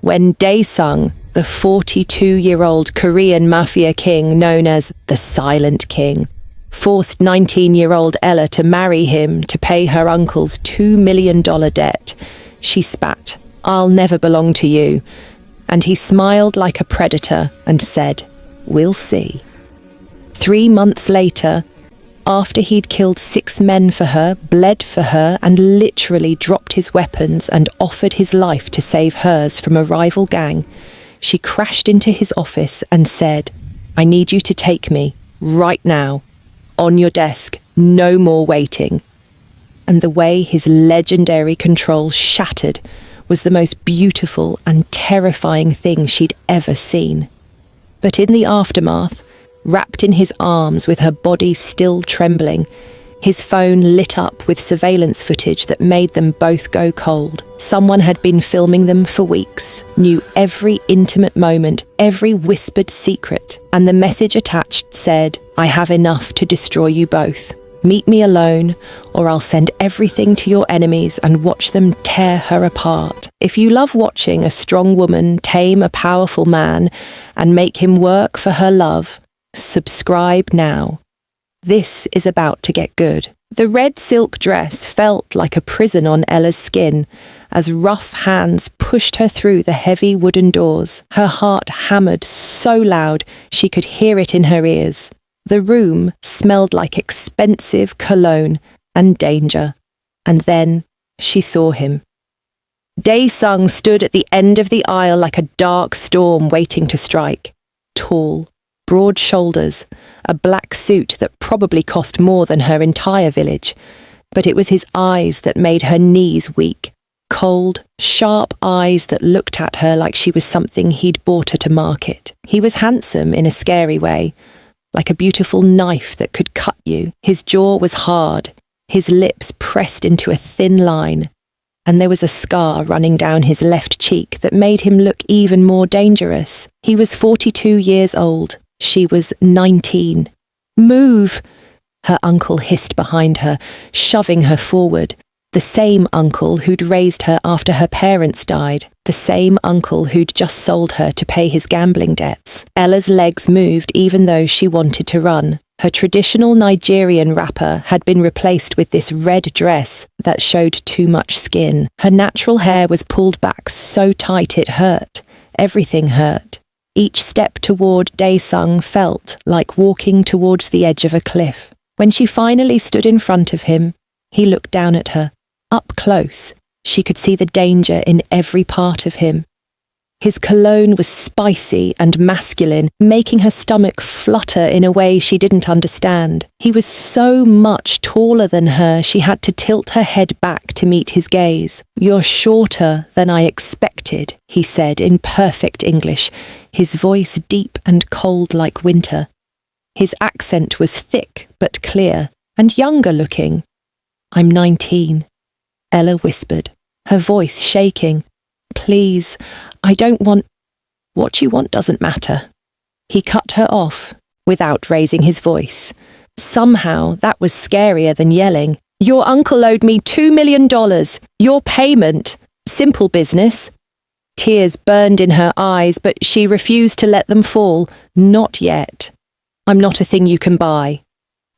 when Dae-sung, the 42-year-old Korean Mafia king known as the Silent King, forced 19-year-old Ella to marry him to pay her uncle's $2 million debt, she spat, "I'll never belong to you," and he smiled like a predator and said, "We'll see." 3 months later, after he'd killed 6 men for her, bled for her, and literally dropped his weapons and offered his life to save hers from a rival gang, she crashed into his office and said, "I need you to take me, right now. On your desk, no more waiting." And the way his legendary control shattered was the most beautiful and terrifying thing she'd ever seen. But in the aftermath, wrapped in his arms with her body still trembling, his phone lit up with surveillance footage that made them both go cold. Someone had been filming them for weeks, knew every intimate moment, every whispered secret, and the message attached said, "I have enough to destroy you both. Meet me alone, or I'll send everything to your enemies and watch them tear her apart." If you love watching a strong woman tame a powerful man and make him work for her love, subscribe now. This is about to get good. The red silk dress felt like a prison on Ella's skin as rough hands pushed her through the heavy wooden doors. Her heart hammered so loud she could hear it in her ears. The room smelled like expensive cologne and danger. And then she saw him. Dae-sung stood at the end of the aisle like a dark storm waiting to strike. Tall, broad shoulders, a black suit that probably cost more than her entire village. But it was his eyes that made her knees weak. Cold, sharp eyes that looked at her like she was something he'd bought at a market. He was handsome in a scary way, like a beautiful knife that could cut you. His jaw was hard, his lips pressed into a thin line, and there was a scar running down his left cheek that made him look even more dangerous. He was 42 years old. She was 19. "Move!" her uncle hissed behind her, shoving her forward. The same uncle who'd raised her after her parents died. The same uncle who'd just sold her to pay his gambling debts. Ella's legs moved even though she wanted to run. Her traditional Nigerian wrapper had been replaced with this red dress that showed too much skin. Her natural hair was pulled back so tight it hurt. Everything hurt. Each step toward Dae-sung felt like walking towards the edge of a cliff. When she finally stood in front of him, he looked down at her. Up close, she could see the danger in every part of him. His cologne was spicy and masculine, making her stomach flutter in a way she didn't understand. He was so much taller than her, she had to tilt her head back to meet his gaze. "You're shorter than I expected," he said in perfect English, his voice deep and cold like winter. His accent was thick but clear, and younger looking. "I'm 19, Ella whispered, her voice shaking. "Please, I don't want—" "What you want doesn't matter." He cut her off, without raising his voice. Somehow, that was scarier than yelling. "Your uncle owed me $2 million. Your payment. Simple business." Tears burned in her eyes, but she refused to let them fall. "Not yet. I'm not a thing you can buy."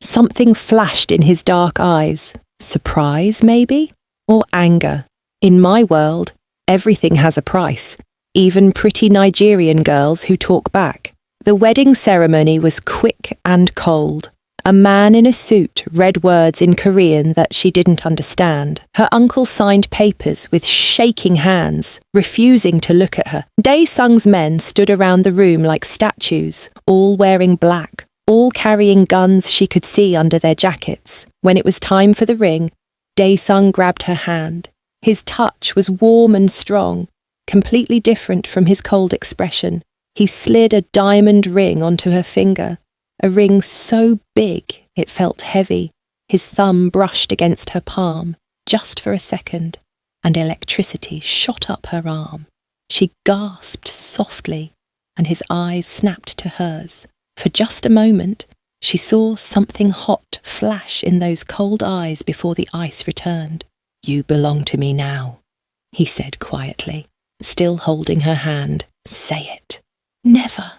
Something flashed in his dark eyes. Surprise, maybe? Or anger? In my world, everything has a price, even pretty Nigerian girls who talk back. The wedding ceremony was quick and cold. A man in a suit read words in Korean that she didn't understand. Her uncle signed papers with shaking hands, refusing to look at her. Dae-sung's men stood around the room like statues, all wearing black, all carrying guns she could see under their jackets. When it was time for the ring, Dae-sung grabbed her hand. His touch was warm and strong, completely different from his cold expression. He slid a diamond ring onto her finger, a ring so big it felt heavy. His thumb brushed against her palm, just for a second, and electricity shot up her arm. She gasped softly, and his eyes snapped to hers. For just a moment, she saw something hot flash in those cold eyes before the ice returned. "You belong to me now," he said quietly. still holding her hand. Say it. Never.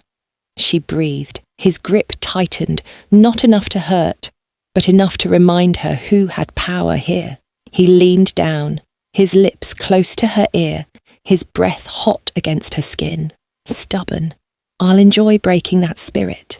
She breathed. His grip tightened, not enough to hurt, but enough to remind her who had power here. He leaned down, his lips close to her ear, his breath hot against her skin. Stubborn. I'll enjoy breaking that spirit.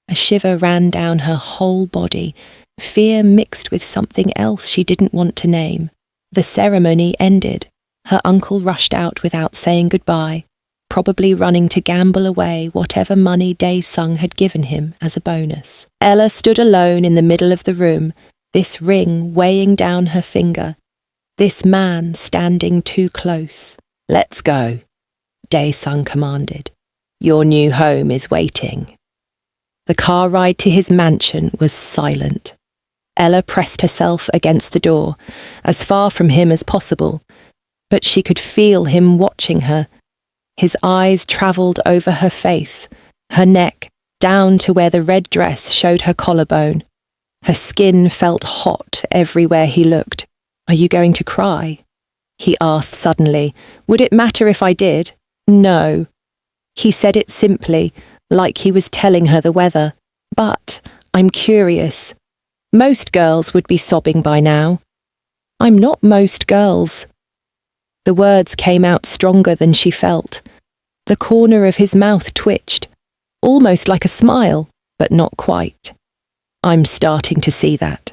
A shiver ran down her whole body, fear mixed with something else she didn't want to name. The ceremony ended. Her uncle rushed out without saying goodbye, probably running to gamble away whatever money Dae-sung had given him as a bonus. Ella stood alone in the middle of the room, this ring weighing down her finger, this man standing too close. Let's go, Dae-sung commanded. Your new home is waiting. The car ride to his mansion was silent. Ella pressed herself against the door, as far from him as possible, but she could feel him watching her. His eyes travelled over her face, her neck, down to where the red dress showed her collarbone. Her skin felt hot everywhere he looked. Are you going to cry? He asked suddenly. Would it matter if I did? No. He said it simply, like he was telling her the weather. But I'm curious. Most girls would be sobbing by now. I'm not most girls. The words came out stronger than she felt. The corner of his mouth twitched, almost like a smile, but not quite. I'm starting to see that.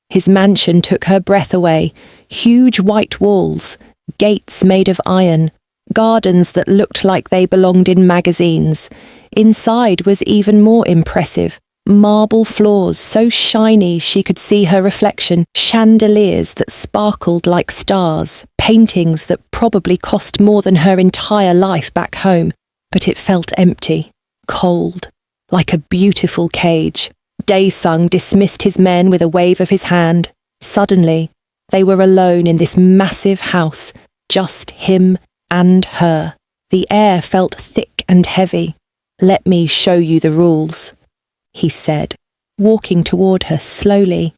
His mansion took her breath away, huge white walls, gates made of iron, gardens that looked like they belonged in magazines. Inside was even more impressive. Marble floors so shiny she could see her reflection, chandeliers that sparkled like stars, paintings that probably cost more than her entire life back home, but it felt empty, cold, like a beautiful cage. Dae-sung dismissed his men with a wave of his hand. Suddenly, they were alone in this massive house, just him and her. The air felt thick and heavy. Let me show you the rules, he said, walking toward her slowly,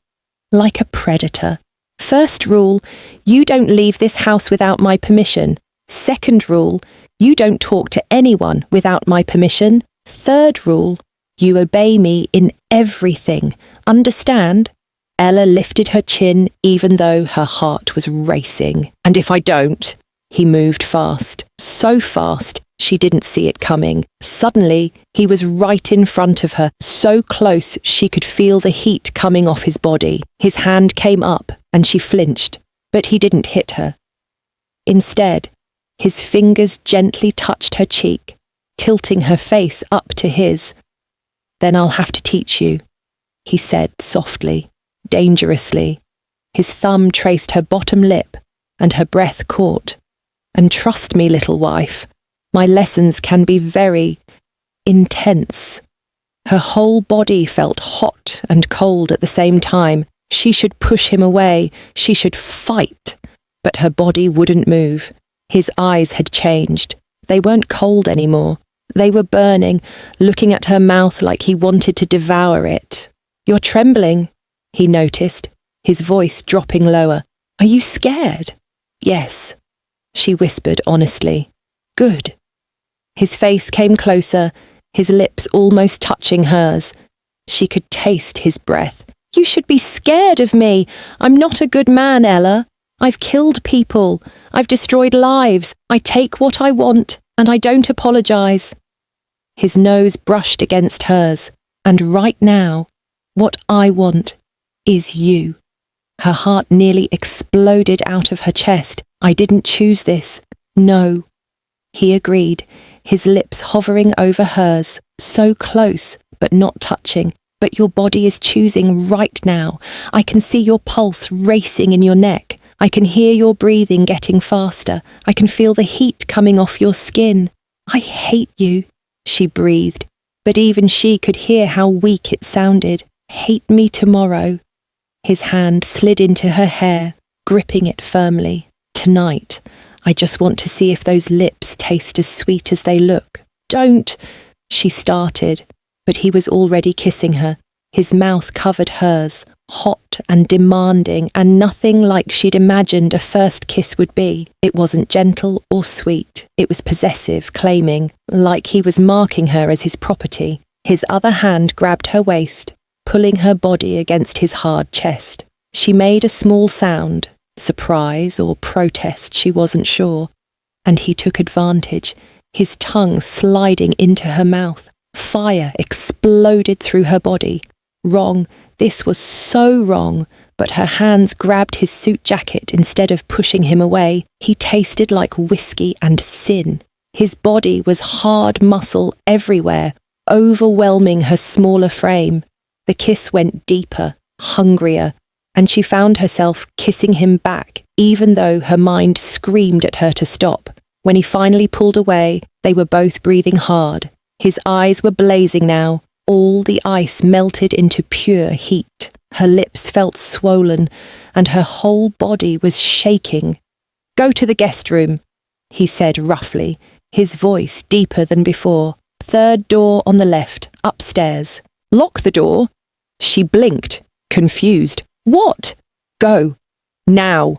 like a predator. First rule, you don't leave this house without my permission. Second rule, you don't talk to anyone without my permission. Third rule, you obey me in everything. Understand? Ella lifted her chin even though her heart was racing. And if I don't? He moved fast, so fast she didn't see it coming. Suddenly, he was right in front of her, so close she could feel the heat coming off his body. His hand came up and she flinched, but he didn't hit her. Instead, his fingers gently touched her cheek, tilting her face up to his. Then I'll have to teach you, he said softly, dangerously. His thumb traced her bottom lip and her breath caught. And trust me, little wife, my lessons can be very intense. Her whole body felt hot and cold at the same time. She should push him away. She should fight. But her body wouldn't move. His eyes had changed. They weren't cold anymore. They were burning, looking at her mouth like he wanted to devour it. You're trembling, he noticed, his voice dropping lower. Are you scared? Yes, she whispered honestly. Good. His face came closer, his lips almost touching hers. She could taste his breath. You should be scared of me. I'm not a good man, Ella. I've killed people. I've destroyed lives. I take what I want, and I don't apologize. His nose brushed against hers, and right now, what I want is you. Her heart nearly exploded out of her chest. I didn't choose this. No. He agreed, his lips hovering over hers, so close, but not touching. But your body is choosing right now. I can see your pulse racing in your neck. I can hear your breathing getting faster. I can feel the heat coming off your skin. I hate you, she breathed, but even she could hear how weak it sounded. Hate me tomorrow. His hand slid into her hair, gripping it firmly. Tonight, I just want to see if those lips taste as sweet as they look. Don't, she started, but he was already kissing her. His mouth covered hers, hot and demanding, and nothing like she'd imagined a first kiss would be. It wasn't gentle or sweet. It was possessive, claiming, like he was marking her as his property. His other hand grabbed her waist, pulling her body against his hard chest. She made a small sound, surprise or protest, she wasn't sure, and he took advantage, his tongue sliding into her mouth. Fire exploded through her body. Wrong, this was so wrong, but her hands grabbed his suit jacket instead of pushing him away. He tasted like whiskey and sin. His body was hard muscle everywhere, overwhelming her smaller frame. The kiss went deeper, hungrier, and she found herself kissing him back, even though her mind screamed at her to stop. When he finally pulled away, they were both breathing hard. His eyes were blazing now. All the ice melted into pure heat. Her lips felt swollen, and her whole body was shaking. "Go to the guest room," he said roughly, his voice deeper than before. "Third door on the left, upstairs." "Lock the door?" She blinked, confused. "What?" "Go. Now."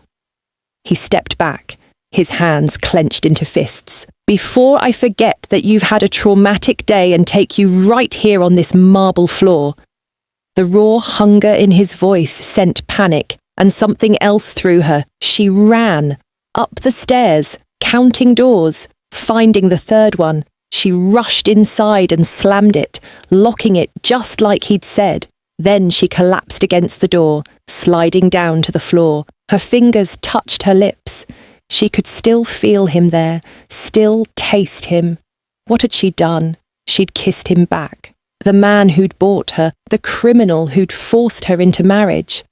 He stepped back, his hands clenched into fists. "Before I forget that you've had a traumatic day and take you right here on this marble floor." The raw hunger in his voice sent panic and something else through her. She ran, up the stairs, counting doors, finding the third one. She rushed inside and slammed it, locking it just like he'd said. Then she collapsed against the door, sliding down to the floor. Her fingers touched her lips. She could still feel him there, still taste him. What had she done? She'd kissed him back. The man who'd bought her, the criminal who'd forced her into marriage.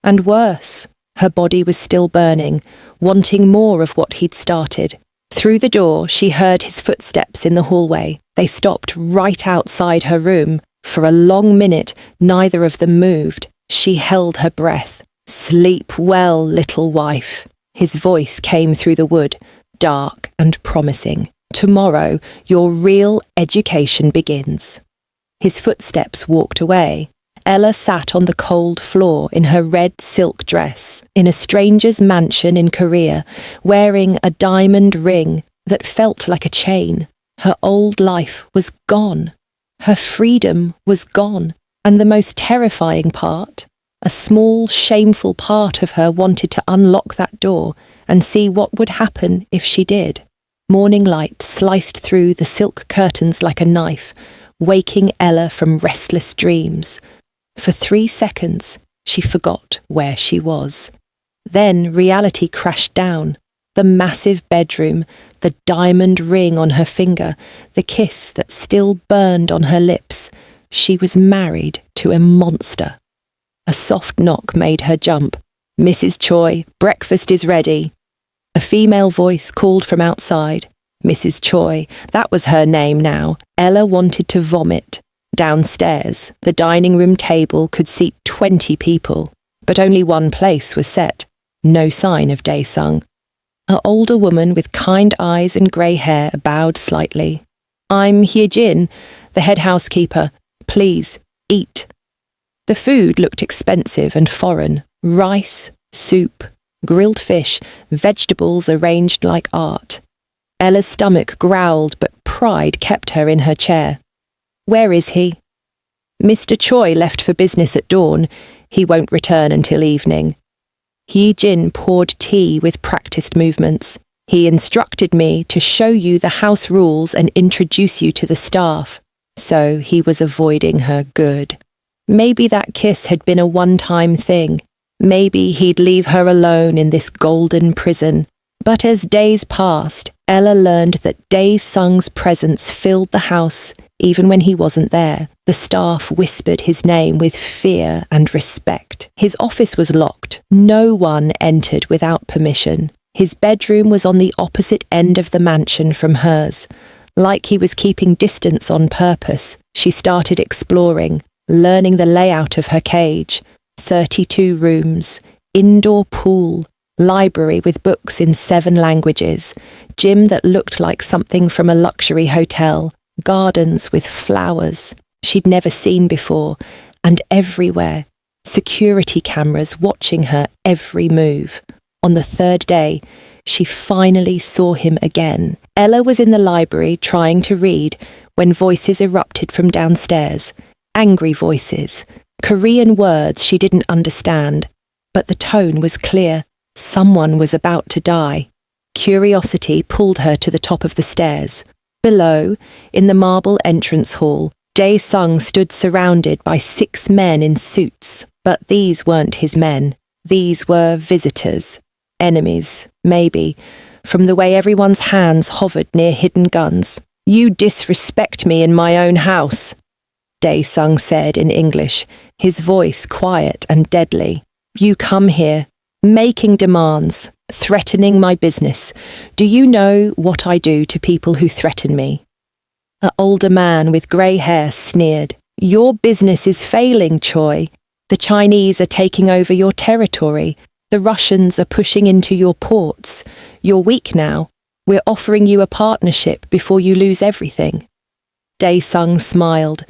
And worse, her body was still burning, wanting more of what he'd started. Through the door, she heard his footsteps in the hallway. They stopped right outside her room. For a long minute, neither of them moved. She held her breath. "Sleep well, little wife." His voice came through the wood, dark and promising. "Tomorrow, your real education begins." His footsteps walked away. Ella sat on the cold floor in her red silk dress, in a stranger's mansion in Korea, wearing a diamond ring that felt like a chain. Her old life was gone. Her freedom was gone. And the most terrifying part, a small, shameful part of her wanted to unlock that door and see what would happen if she did. Morning light sliced through the silk curtains like a knife, waking Ella from restless dreams. For 3 seconds, she forgot where she was. Then reality crashed down. The massive bedroom, the diamond ring on her finger, the kiss that still burned on her lips. She was married to a monster. A soft knock made her jump. "Mrs. Choi, breakfast is ready." A female voice called from outside. Mrs. Choi, that was her name now. Ella wanted to vomit. Downstairs, the dining room table could seat 20 people, but only one place was set. No sign of Dae-sung. An older woman with kind eyes and grey hair bowed slightly. "I'm Hye-jin, the head housekeeper. Please, eat." The food looked expensive and foreign. Rice, soup, grilled fish, vegetables arranged like art. Ella's stomach growled, but pride kept her in her chair. "Where is he?" "Mr. Choi left for business at dawn. He won't return until evening." Hye-jin poured tea with practiced movements. "He instructed me to show you the house rules and introduce you to the staff." So he was avoiding her good. Maybe that kiss had been a one-time thing. Maybe he'd leave her alone in this golden prison. But as days passed, Ella learned that Dae-sung's presence filled the house even when he wasn't there. The staff whispered his name with fear and respect. His office was locked. No one entered without permission. His bedroom was on the opposite end of the mansion from hers. Like he was keeping distance on purpose, she started exploring, learning the layout of her cage. 32 rooms, indoor pool, library with books in 7 languages, gym that looked like something from a luxury hotel, gardens with flowers she'd never seen before, and everywhere, security cameras watching her every move. On the third day, she finally saw him again. Ella was in the library trying to read when voices erupted from downstairs. Angry voices, Korean words she didn't understand, but the tone was clear. Someone was about to die. Curiosity pulled her to the top of the stairs. Below, in the marble entrance hall, Dae-sung stood surrounded by 6 men in suits, but these weren't his men. These were visitors. Enemies, maybe, from the way everyone's hands hovered near hidden guns. "You disrespect me in my own house," Dae-sung said in English, his voice quiet and deadly. "You come here, making demands, threatening my business. Do you know what I do to people who threaten me?" An older man with grey hair sneered. "Your business is failing, Choi. The Chinese are taking over your territory. The Russians are pushing into your ports. You're weak now. We're offering you a partnership before you lose everything." Dae-sung smiled.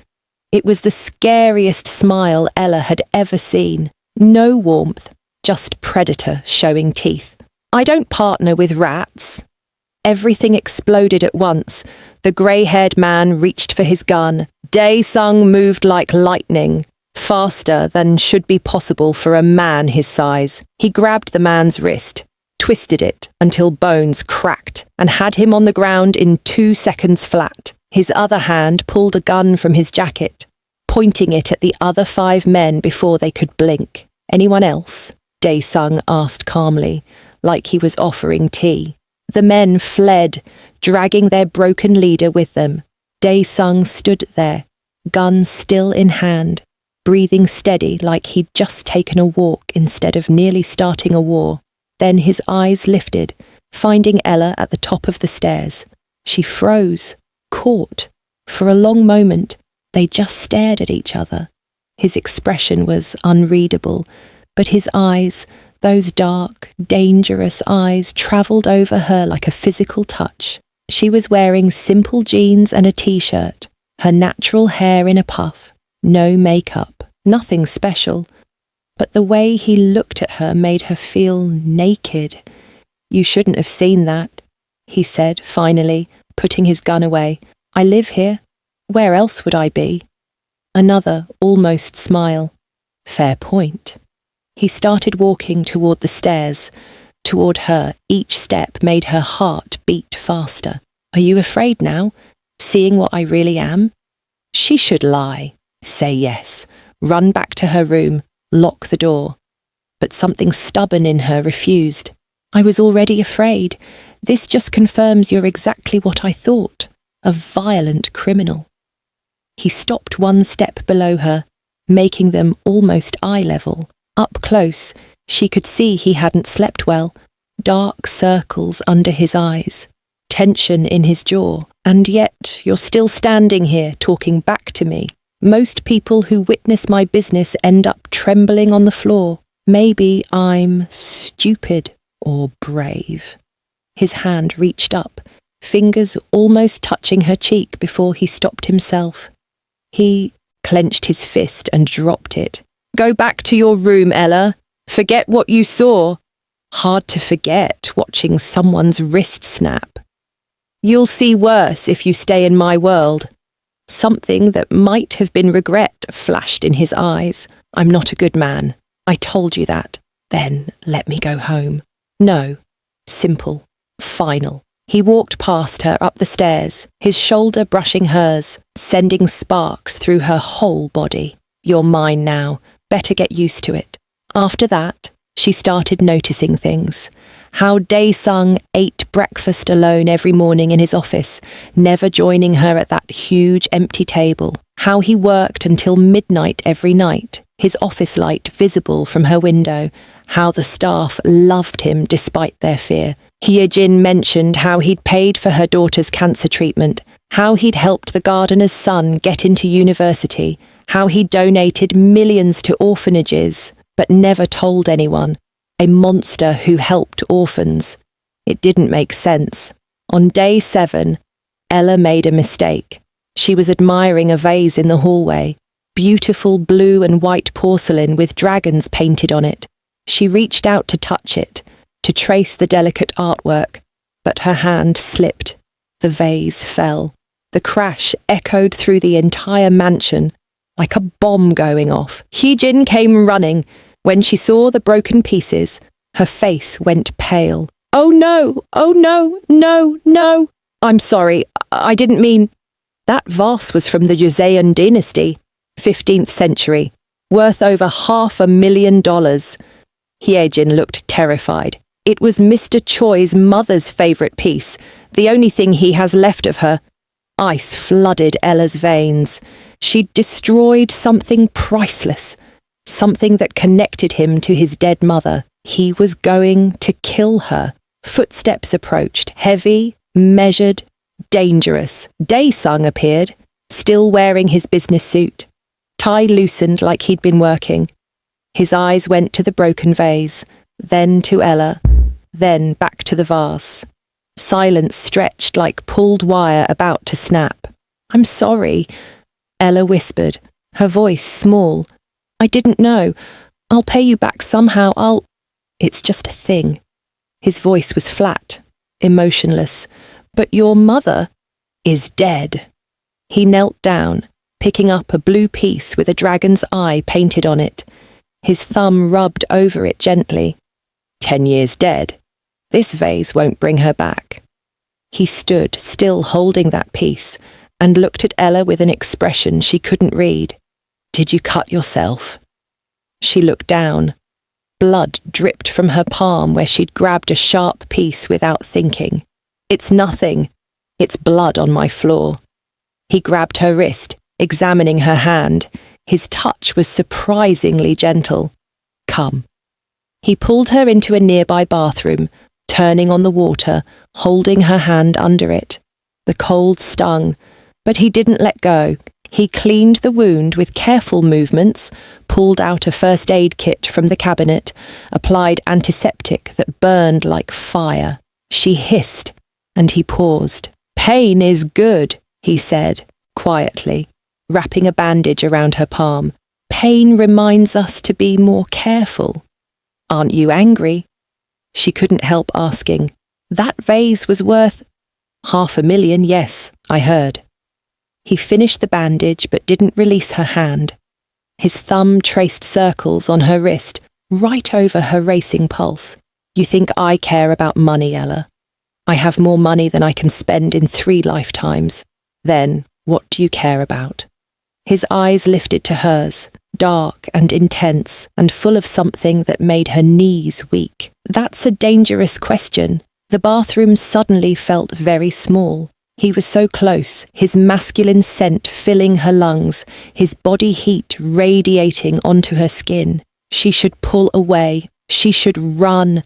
It was the scariest smile Ella had ever seen. No warmth, just predator showing teeth. "I don't partner with rats." Everything exploded at once. The grey-haired man reached for his gun. Dae-sung moved like lightning, faster than should be possible for a man his size. He grabbed the man's wrist, twisted it until bones cracked, and had him on the ground in 2 seconds flat. His other hand pulled a gun from his jacket, pointing it at the other 5 men before they could blink. "Anyone else?" Dae-sung asked calmly, like he was offering tea. The men fled, dragging their broken leader with them. Dae-sung stood there, gun still in hand, breathing steady like he'd just taken a walk instead of nearly starting a war. Then his eyes lifted, finding Ella at the top of the stairs. She froze, caught. For a long moment, they just stared at each other. His expression was unreadable, but his eyes, those dark, dangerous eyes, travelled over her like a physical touch. She was wearing simple jeans and a t-shirt, her natural hair in a puff, no makeup, nothing special. But the way he looked at her made her feel naked. "You shouldn't have seen that," he said, finally, putting his gun away. "I live here. Where else would I be?" Another almost smile. Fair point. He started walking toward the stairs, toward her. Each step made her heart beat faster. "Are you afraid now, seeing what I really am?" She should lie, say yes, run back to her room, lock the door. But something stubborn in her refused. "I was already afraid. This just confirms you're exactly what I thought, a violent criminal." He stopped 1 step below her, making them almost eye level. Up close, she could see he hadn't slept well, dark circles under his eyes, tension in his jaw. "And yet you're still standing here talking back to me. Most people who witness my business end up trembling on the floor. Maybe I'm stupid or brave." His hand reached up, fingers almost touching her cheek before he stopped himself. He clenched his fist and dropped it. "Go back to your room, Ella. Forget what you saw." Hard to forget watching someone's wrist snap. "You'll see worse if you stay in my world." Something that might have been regret flashed in his eyes. "I'm not a good man. I told you that. Then let me go home." No. Simple. Final. He walked past her up the stairs, his shoulder brushing hers, sending sparks through her whole body. "You're mine now. Better get used to it." After that, she started noticing things. How Dae-sung ate breakfast alone every morning in his office, never joining her at that huge empty table. How he worked until midnight every night, his office light visible from her window. How the staff loved him despite their fear. Hyejin mentioned how he'd paid for her daughter's cancer treatment, how he'd helped the gardener's son get into university, how he donated millions to orphanages, but never told anyone. A monster who helped orphans. It didn't make sense. On day 7, Ella made a mistake. She was admiring a vase in the hallway. beautiful blue and white porcelain with dragons painted on it. She reached out to touch it, to trace the delicate artwork, but her hand slipped. The vase fell. The crash echoed through the entire mansion, like a bomb going off. Hyejin came running. When she saw the broken pieces, her face went pale. "Oh no! Oh no! No! No! I'm sorry, I didn't mean..." That vase was from the Joseon dynasty, 15th century, worth over $500,000. Hyejin looked terrified. It was Mr. Choi's mother's favourite piece, the only thing he has left of her. Ice flooded Ella's veins. She'd destroyed something priceless, something that connected him to his dead mother. He was going to kill her. Footsteps approached, heavy, measured, dangerous. Dae-sung appeared, still wearing his business suit. Tie loosened like he'd been working. His eyes went to the broken vase, then to Ella, then back to the vase. Silence stretched like pulled wire about to snap. "I'm sorry," Ella whispered, her voice small. "I didn't know. I'll pay you back somehow. It's just a thing." His voice was flat, emotionless. "But your mother is dead." He knelt down, picking up a blue piece with a dragon's eye painted on it. His thumb rubbed over it gently. 10 years dead. This vase won't bring her back. He stood, still holding that piece, and looked at Ella with an expression she couldn't read. "Did you cut yourself?" She looked down. Blood dripped from her palm where she'd grabbed a sharp piece without thinking. "It's nothing. It's blood on my floor." He grabbed her wrist, examining her hand. His touch was surprisingly gentle. "Come." He pulled her into a nearby bathroom, turning on the water, holding her hand under it. The cold stung, but he didn't let go. He cleaned the wound with careful movements, pulled out a first aid kit from the cabinet, applied antiseptic that burned like fire. She hissed, and he paused. "Pain is good," he said, quietly, wrapping a bandage around her palm. "Pain reminds us to be more careful. Aren't you angry?" She couldn't help asking. "That vase was worth..." "500,000, yes, I heard." He finished the bandage but didn't release her hand. His thumb traced circles on her wrist, right over her racing pulse. "You think I care about money, Ella? I have more money than I can spend in 3 lifetimes. Then, what do you care about?" His eyes lifted to hers, dark and intense, and full of something that made her knees weak. "That's a dangerous question." The bathroom suddenly felt very small. He was so close, his masculine scent filling her lungs, his body heat radiating onto her skin. She should pull away, she should run,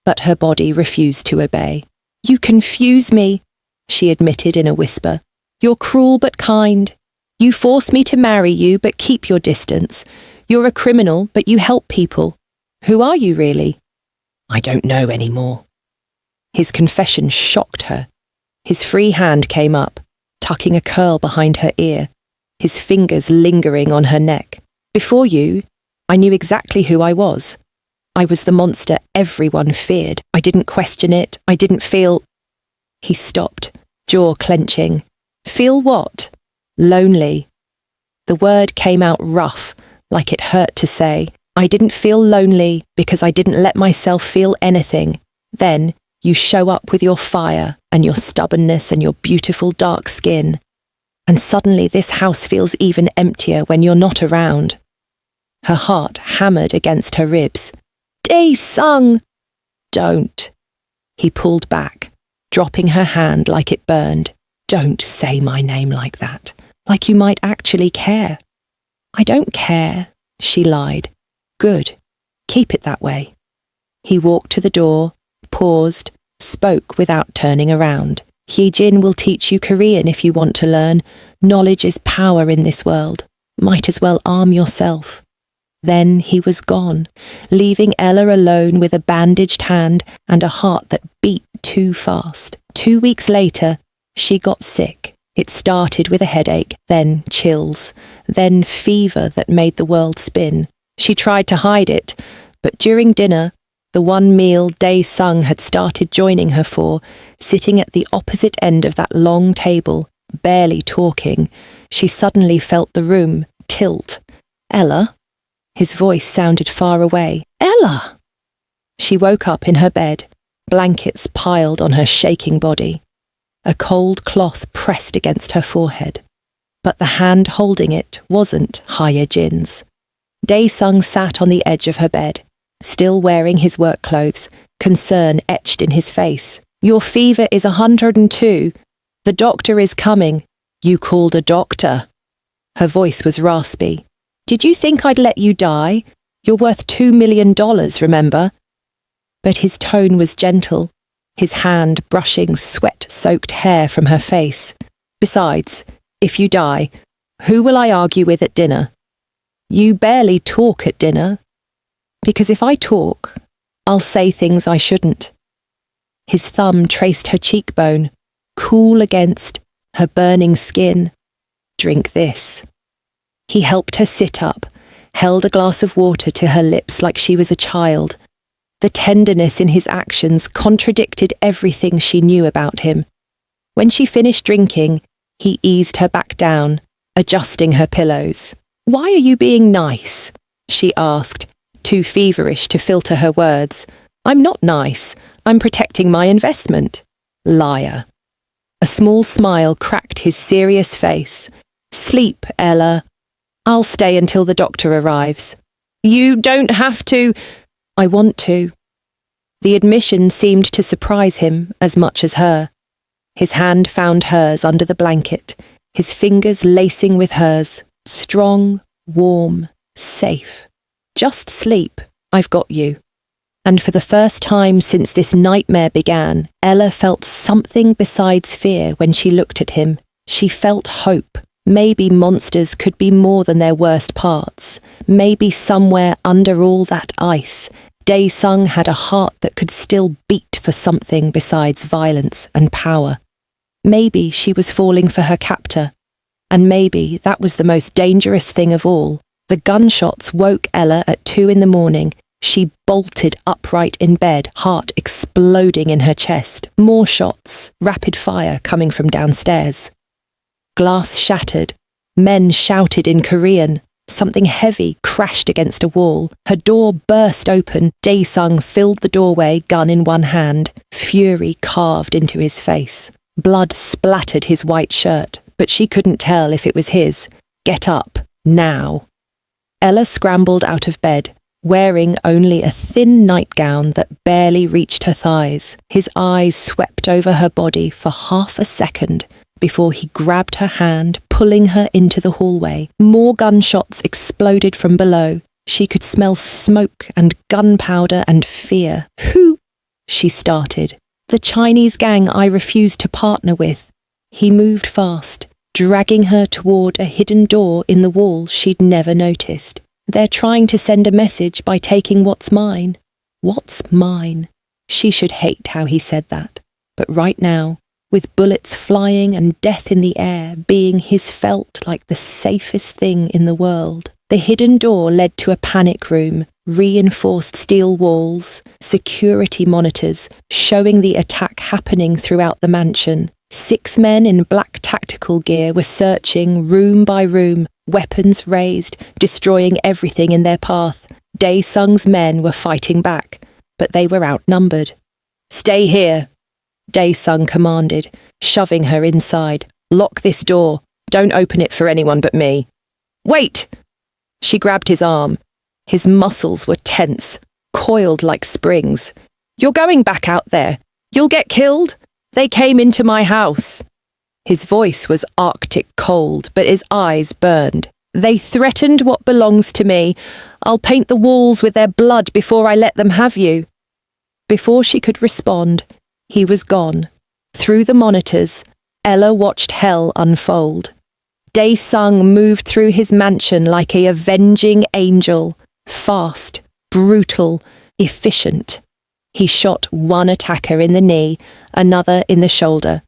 but her body refused to obey. "You confuse me," she admitted in a whisper. "You're cruel but kind. You force me to marry you but keep your distance. You're a criminal but you help people. Who are you really?" "I don't know anymore." His confession shocked her. His free hand came up, tucking a curl behind her ear, his fingers lingering on her neck. "Before you, I knew exactly who I was. I was the monster everyone feared. I didn't question it. I didn't feel..." He stopped, jaw clenching. "Feel what?" "Lonely." The word came out rough, like it hurt to say. "I didn't feel lonely because I didn't let myself feel anything. Then you show up with your fire and your stubbornness and your beautiful dark skin. And suddenly this house feels even emptier when you're not around." Her heart hammered against her ribs. "Dae-sung!" "Don't." He pulled back, dropping her hand like it burned. "Don't say my name like that, like you might actually care." "I don't care," she lied. "Good. Keep it that way." He walked to the door, paused, spoke without turning around. "Hyejin will teach you Korean if you want to learn. Knowledge is power in this world. Might as well arm yourself." Then he was gone, leaving Ella alone with a bandaged hand and a heart that beat too fast. 2 weeks later, she got sick. It started with a headache, then chills, then fever that made the world spin. She tried to hide it, but during dinner, the one meal Dae-sung had started joining her for, sitting at the opposite end of that long table, barely talking, she suddenly felt the room tilt. "Ella?" His voice sounded far away. "Ella!" She woke up in her bed, blankets piled on her shaking body. A cold cloth pressed against her forehead, but the hand holding it wasn't Hye Jin's. Dae-sung sat on the edge of her bed, still wearing his work clothes, concern etched in his face. "Your fever is 102. The doctor is coming. You called a doctor." Her voice was raspy. "Did you think I'd let you die? You're worth $2 million, remember?" But his tone was gentle, his hand brushing sweat-soaked hair from her face. "Besides, if you die, who will I argue with at dinner?" "You barely talk at dinner." "Because if I talk, I'll say things I shouldn't." His thumb traced her cheekbone, cool against her burning skin. "Drink this." He helped her sit up, held a glass of water to her lips like she was a child. The tenderness in his actions contradicted everything she knew about him. When she finished drinking, he eased her back down, adjusting her pillows. "Why are you being nice?" she asked, too feverish to filter her words. "I'm not nice. I'm protecting my investment." "Liar." A small smile cracked his serious face. "Sleep, Ella. I'll stay until the doctor arrives." "You don't have to." "I want to." The admission seemed to surprise him as much as her. His hand found hers under the blanket, his fingers lacing with hers, strong, warm, safe. "Just sleep. I've got you." And for the first time since this nightmare began, Ella felt something besides fear when she looked at him. She felt hope. Maybe monsters could be more than their worst parts. Maybe somewhere under all that ice, Dae-sung had a heart that could still beat for something besides violence and power. Maybe she was falling for her captor. And maybe that was the most dangerous thing of all. The gunshots woke Ella at 2 a.m. She bolted upright in bed, heart exploding in her chest. More shots, rapid fire coming from downstairs. Glass shattered. Men shouted in Korean. Something heavy crashed against a wall. Her door burst open. Dae-sung filled the doorway, gun in one hand. Fury carved into his face. Blood splattered his white shirt, but she couldn't tell if it was his. "Get up, now." Ella scrambled out of bed, wearing only a thin nightgown that barely reached her thighs. His eyes swept over her body for half a second before he grabbed her hand, pulling her into the hallway. More gunshots exploded from below. She could smell smoke and gunpowder and fear. "Who?" she started. "The Chinese gang I refused to partner with." He moved fast, dragging her toward a hidden door in the wall she'd never noticed. "They're trying to send a message by taking what's mine." What's mine? She should hate how he said that. But right now, with bullets flying and death in the air, being his felt like the safest thing in the world. The hidden door led to a panic room, reinforced steel walls, security monitors showing the attack happening throughout the mansion. 6 men in black tactical gear were searching room by room, weapons raised, destroying everything in their path. Dae-sung's men were fighting back, but they were outnumbered. "Stay here," Dae-sung commanded, shoving her inside. "Lock this door. Don't open it for anyone but me." "Wait!" She grabbed his arm. His muscles were tense, coiled like springs. "You're going back out there. You'll get killed. They came into my house." His voice was arctic cold, but his eyes burned. "They threatened what belongs to me. I'll paint the walls with their blood before I let them have you." Before she could respond, he was gone. Through the monitors, Ella watched hell unfold. Dae-sung moved through his mansion like a avenging angel, fast, brutal, efficient. He shot one attacker in the knee, another in the shoulder.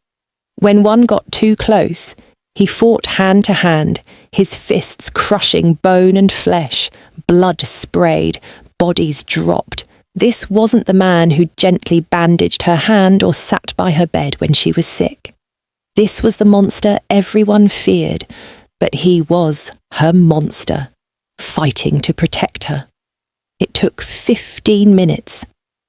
When one got too close, he fought hand to hand, his fists crushing bone and flesh, blood sprayed, bodies dropped. This wasn't the man who gently bandaged her hand or sat by her bed when she was sick. This was the monster everyone feared, but he was her monster, fighting to protect her. It took 15 minutes.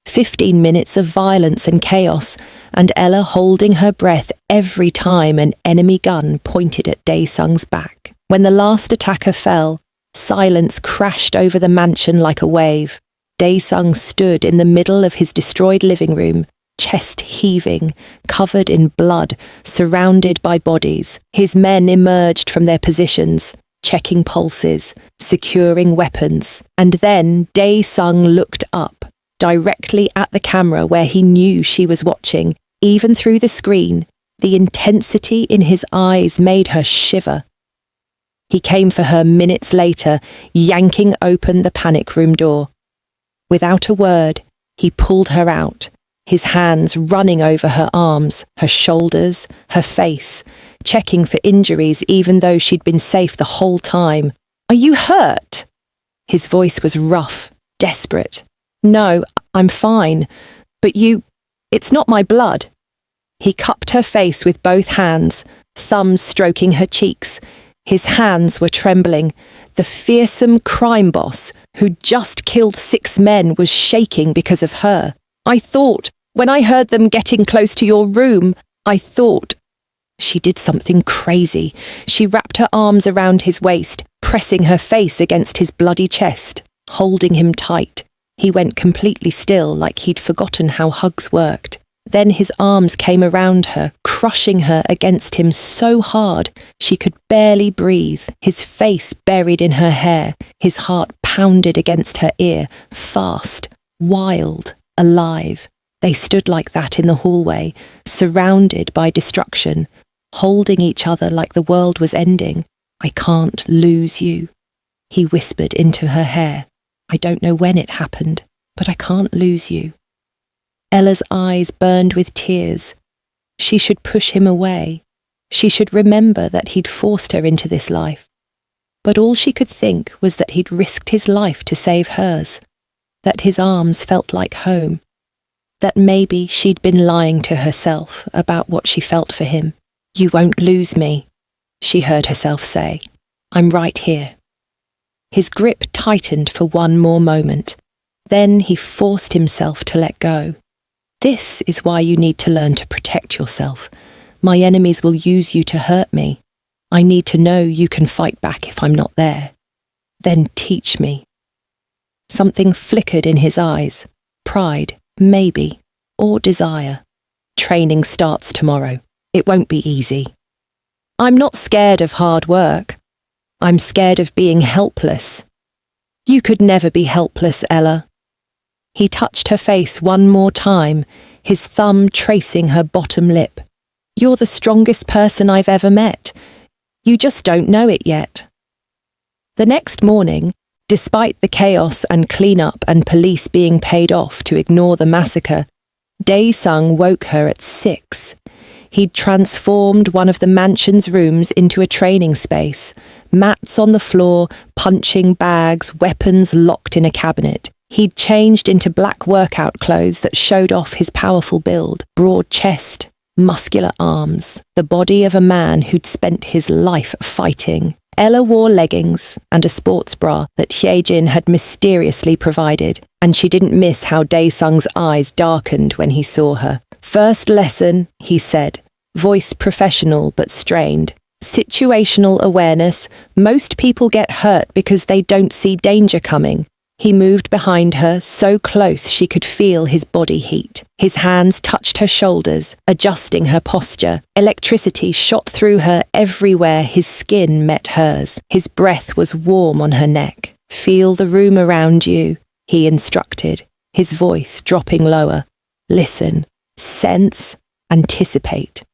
15 minutes of violence and chaos, and Ella holding her breath every time an enemy gun pointed at Dae-sung's back. When the last attacker fell, silence crashed over the mansion like a wave. Dae-sung stood in the middle of his destroyed living room, chest heaving, covered in blood, surrounded by bodies. His men emerged from their positions, checking pulses, securing weapons. And then Dae-sung looked up, directly at the camera where he knew she was watching. Even through the screen, the intensity in his eyes made her shiver. He came for her minutes later, yanking open the panic room door. Without a word, he pulled her out, his hands running over her arms, her shoulders, her face, checking for injuries even though she'd been safe the whole time. "Are you hurt?" His voice was rough, desperate. "No, I'm fine. But it's not my blood." He cupped her face with both hands, thumbs stroking her cheeks. His hands were trembling. The fearsome crime boss, who'd just killed 6 men, was shaking because of her. When I heard them getting close to your room, I thought..." She did something crazy. She wrapped her arms around his waist, pressing her face against his bloody chest, holding him tight. He went completely still, like he'd forgotten how hugs worked. Then his arms came around her, crushing her against him so hard she could barely breathe, his face buried in her hair, his heart pounded against her ear, fast, wild, alive. They stood like that in the hallway, surrounded by destruction, holding each other like the world was ending. "I can't lose you," he whispered into her hair. "I don't know when it happened, but I can't lose you." Ella's eyes burned with tears. She should push him away. She should remember that he'd forced her into this life. But all she could think was that he'd risked his life to save hers, that his arms felt like home, that maybe she'd been lying to herself about what she felt for him. "You won't lose me," she heard herself say. "I'm right here." His grip tightened for one more moment. Then he forced himself to let go. "This is why you need to learn to protect yourself. My enemies will use you to hurt me. I need to know you can fight back if I'm not there. Then teach me." Something flickered in his eyes. Pride, maybe, or desire. "Training starts tomorrow. It won't be easy." "I'm not scared of hard work. I'm scared of being helpless." "You could never be helpless, Ella." He touched her face one more time, his thumb tracing her bottom lip. "You're the strongest person I've ever met. You just don't know it yet." The next morning, despite the chaos and cleanup and police being paid off to ignore the massacre, Dae-sung woke her at 6. He'd transformed one of the mansion's rooms into a training space, mats on the floor, punching bags, weapons locked in a cabinet. He'd changed into black workout clothes that showed off his powerful build, broad chest, muscular arms, the body of a man who'd spent his life fighting. Ella wore leggings and a sports bra that Hyejin had mysteriously provided, and she didn't miss how Dae-sung's eyes darkened when he saw her. "First lesson," he said, voice professional but strained. "Situational awareness. Most people get hurt because they don't see danger coming." He moved behind her, so close she could feel his body heat. His hands touched her shoulders, adjusting her posture. Electricity shot through her everywhere his skin met hers. His breath was warm on her neck. "Feel the room around you," he instructed, his voice dropping lower. "Listen, sense, anticipate."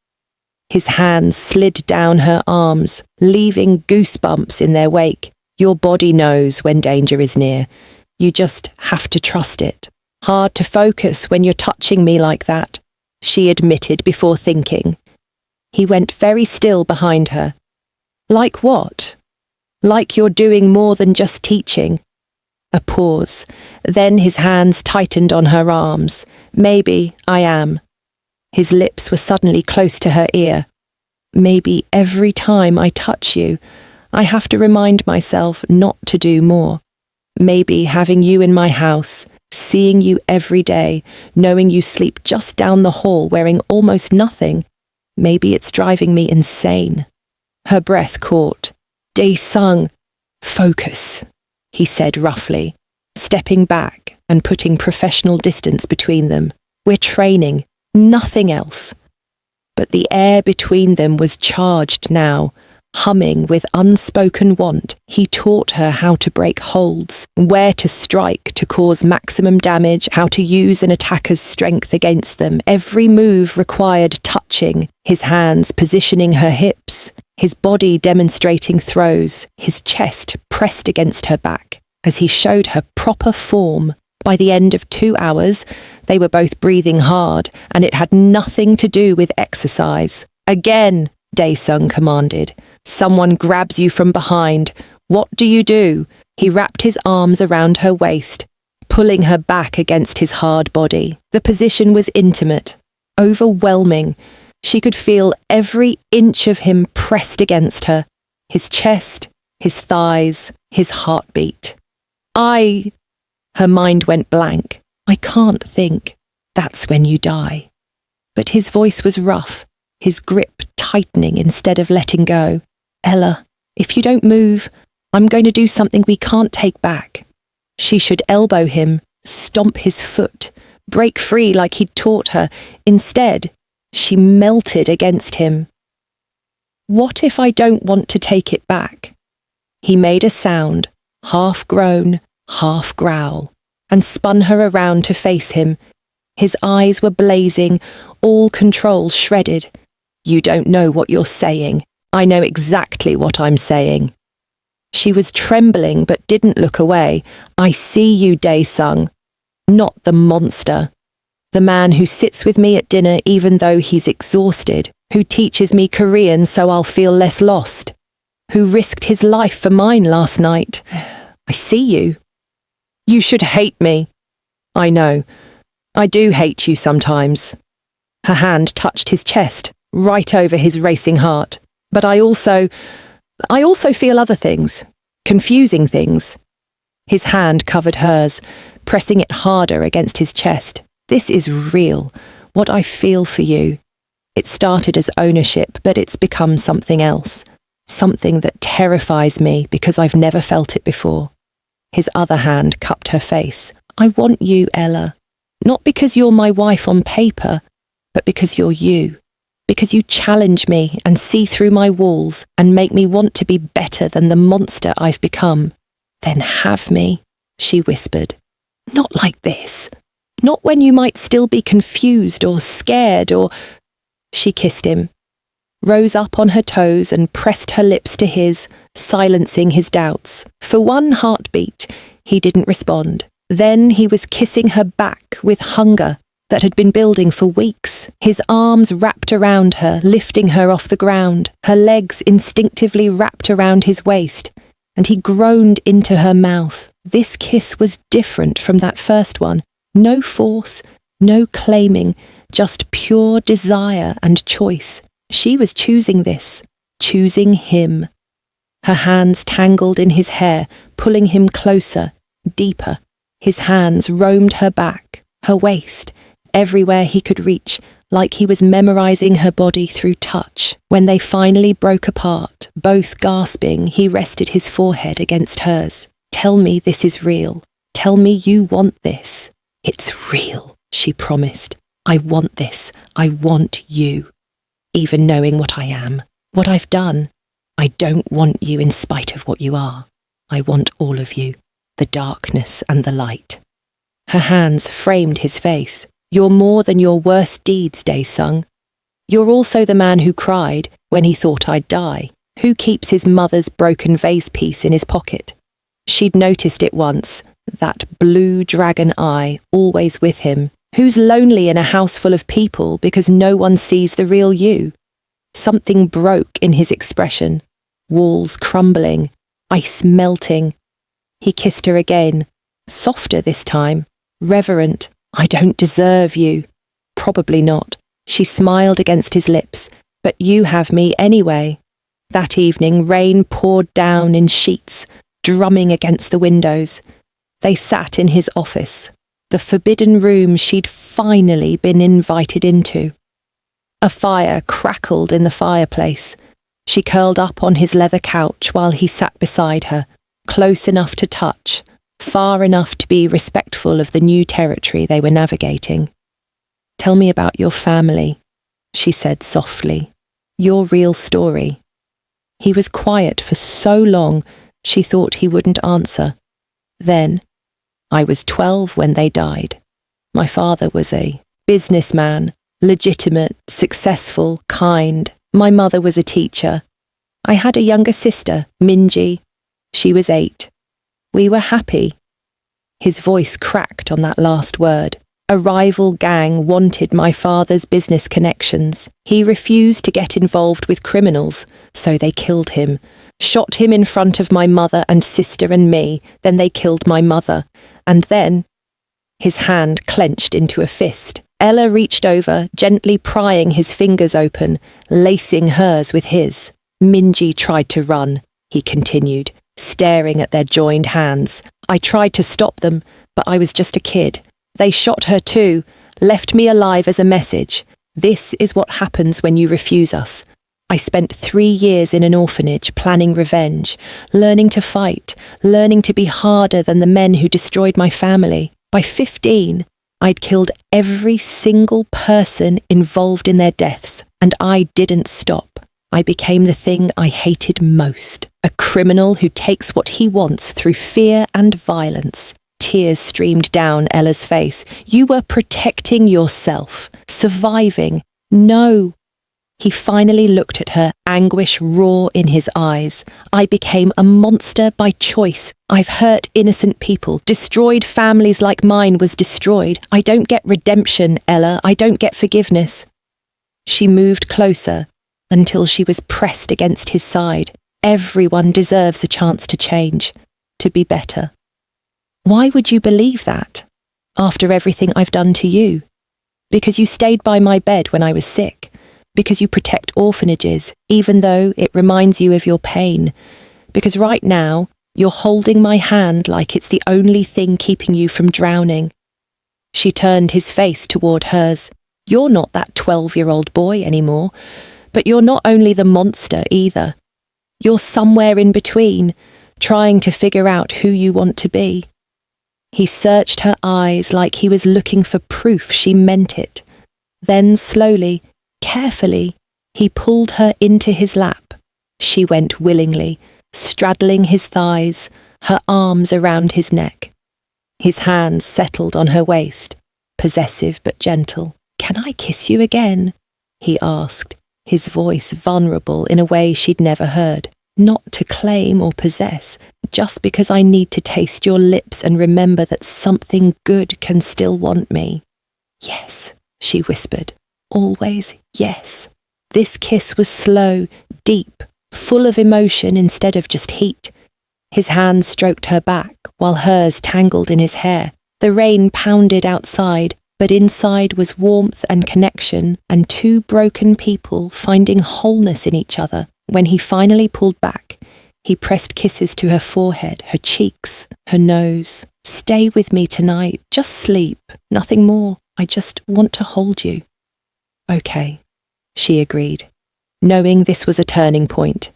His hands slid down her arms, leaving goosebumps in their wake. "Your body knows when danger is near. You just have to trust it." "Hard to focus when you're touching me like that," she admitted before thinking. He went very still behind her. Like what? Like you're doing more than just teaching. A pause. Then his hands tightened on her arms. Maybe I am. His lips were suddenly close to her ear. Maybe every time I touch you, I have to remind myself not to do more. Maybe having you in my house, seeing you every day, knowing you sleep just down the hall wearing almost nothing, maybe it's driving me insane. Her breath caught. Dae-sung, focus, he said roughly, stepping back and putting professional distance between them. We're training, nothing else. But the air between them was charged now, humming with unspoken want. He taught her how to break holds, where to strike to cause maximum damage, how to use an attacker's strength against them. Every move required touching, his hands positioning her hips, his body demonstrating throws, his chest pressed against her back as he showed her proper form. By the end of 2 hours, they were both breathing hard, and it had nothing to do with exercise. Again, Dae-sung commanded. Someone grabs you from behind. What do? He wrapped his arms around her waist, pulling her back against his hard body. The position was intimate, overwhelming. She could feel every inch of him pressed against her, his chest, his thighs, his heartbeat. Her mind went blank. I can't think. That's when you die. But his voice was rough, his grip tightening instead of letting go. Ella, if you don't move, I'm going to do something we can't take back. She should elbow him, stomp his foot, break free like he'd taught her. Instead, she melted against him. What if I don't want to take it back? He made a sound, half groan, half growl, and spun her around to face him. His eyes were blazing, all control shredded. You don't know what you're saying. I know exactly what I'm saying. She was trembling but didn't look away. I see you, Dae-sung. Not the monster. The man who sits with me at dinner even though he's exhausted, who teaches me Korean so I'll feel less lost, who risked his life for mine last night. I see you. You should hate me. I know. I do hate you sometimes. Her hand touched his chest, right over his racing heart. But I also feel other things. Confusing things. His hand covered hers, pressing it harder against his chest. This is real, what I feel for you. It started as ownership, but it's become something else. Something that terrifies me because I've never felt it before. His other hand cupped her face. I want you, Ella. Not because you're my wife on paper, but because you're you. Because you challenge me and see through my walls and make me want to be better than the monster I've become. Then have me, she whispered. Not like this. Not when you might still be confused or scared or... She kissed him, rose up on her toes and pressed her lips to his, silencing his doubts. For one heartbeat, he didn't respond. Then he was kissing her back with hunger that had been building for weeks. His arms wrapped around her, lifting her off the ground. Her legs instinctively wrapped around his waist, and he groaned into her mouth. This kiss was different from that first one. No force, no claiming, just pure desire and choice. She was choosing this, choosing him. Her hands tangled in his hair, pulling him closer, deeper. His hands roamed her back, her waist, everywhere he could reach, like he was memorizing her body through touch. When they finally broke apart, both gasping, he rested his forehead against hers. Tell me this is real. Tell me you want this. It's real, she promised. I want this. I want you. Even knowing what I am, what I've done. I don't want you in spite of what you are. I want all of you, the darkness and the light. Her hands framed his face. You're more than your worst deeds, Dae-sung. You're also the man who cried when he thought I'd die, who keeps his mother's broken vase piece in his pocket. She'd noticed it once, that blue dragon eye always with him, who's lonely in a house full of people because no one sees the real you. Something broke in his expression. Walls crumbling, ice melting. He kissed her again, softer this time, reverent. I don't deserve you. Probably not. She smiled against his lips. But you have me anyway. That evening, rain poured down in sheets, drumming against the windows. They sat in his office, the forbidden room she'd finally been invited into. A fire crackled in the fireplace. She curled up on his leather couch while he sat beside her, close enough to touch, far enough to be respectful of the new territory they were navigating. Tell me about your family, she said softly. Your real story. He was quiet for so long, she thought he wouldn't answer. Then, I was 12 when they died. My father was a businessman, legitimate, successful, kind. My mother was a teacher. I had a younger sister, Minji. She was 8. We were happy. His voice cracked on that last word. A rival gang wanted my father's business connections. He refused to get involved with criminals, so they killed him. Shot him in front of my mother and sister and me, then they killed my mother. And then, his hand clenched into a fist. Ella reached over, gently prying his fingers open, lacing hers with his. Minji tried to run, he continued, staring at their joined hands. I tried to stop them, but I was just a kid. They shot her too, left me alive as a message. This is what happens when you refuse us. I spent 3 years in an orphanage planning revenge, learning to fight, learning to be harder than the men who destroyed my family. By 15, I'd killed every single person involved in their deaths, and I didn't stop. I became the thing I hated most, a criminal who takes what he wants through fear and violence. Tears streamed down Ella's face. You were protecting yourself, surviving. No. He finally looked at her, anguish raw in his eyes. I became a monster by choice. I've hurt innocent people. Destroyed families like mine was destroyed. I don't get redemption, Ella. I don't get forgiveness. She moved closer until she was pressed against his side. Everyone deserves a chance to change, to be better. Why would you believe that, after everything I've done to you? Because you stayed by my bed when I was sick. Because you protect orphanages, even though it reminds you of your pain. Because right now, you're holding my hand like it's the only thing keeping you from drowning. She turned his face toward hers. You're not that 12-year-old boy anymore, but you're not only the monster either. You're somewhere in between, trying to figure out who you want to be. He searched her eyes like he was looking for proof she meant it. Then slowly, carefully, he pulled her into his lap. She went willingly, straddling his thighs, her arms around his neck. His hands settled on her waist, possessive but gentle. Can I kiss you again? He asked, his voice vulnerable in a way she'd never heard. Not to claim or possess, just because I need to taste your lips and remember that something good can still want me. Yes, she whispered. Always yes. This kiss was slow, deep, full of emotion instead of just heat. His hands stroked her back while hers tangled in his hair. The rain pounded outside, but inside was warmth and connection and 2 broken people finding wholeness in each other. When he finally pulled back, he pressed kisses to her forehead, her cheeks, her nose. Stay with me tonight. Just sleep. Nothing more. I just want to hold you. Okay, she agreed, knowing this was a turning point,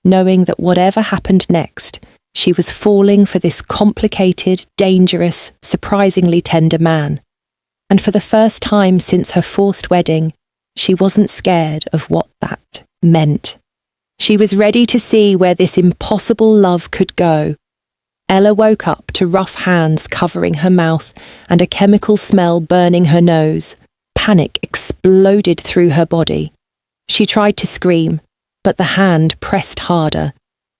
knowing that whatever happened next, she was falling for this complicated, dangerous, surprisingly tender man. And for the first time since her forced wedding, she wasn't scared of what that meant. She was ready to see where this impossible love could go. Ella woke up to rough hands covering her mouth and a chemical smell burning her nose. Panic exploded through her body. She tried to scream, but the hand pressed harder.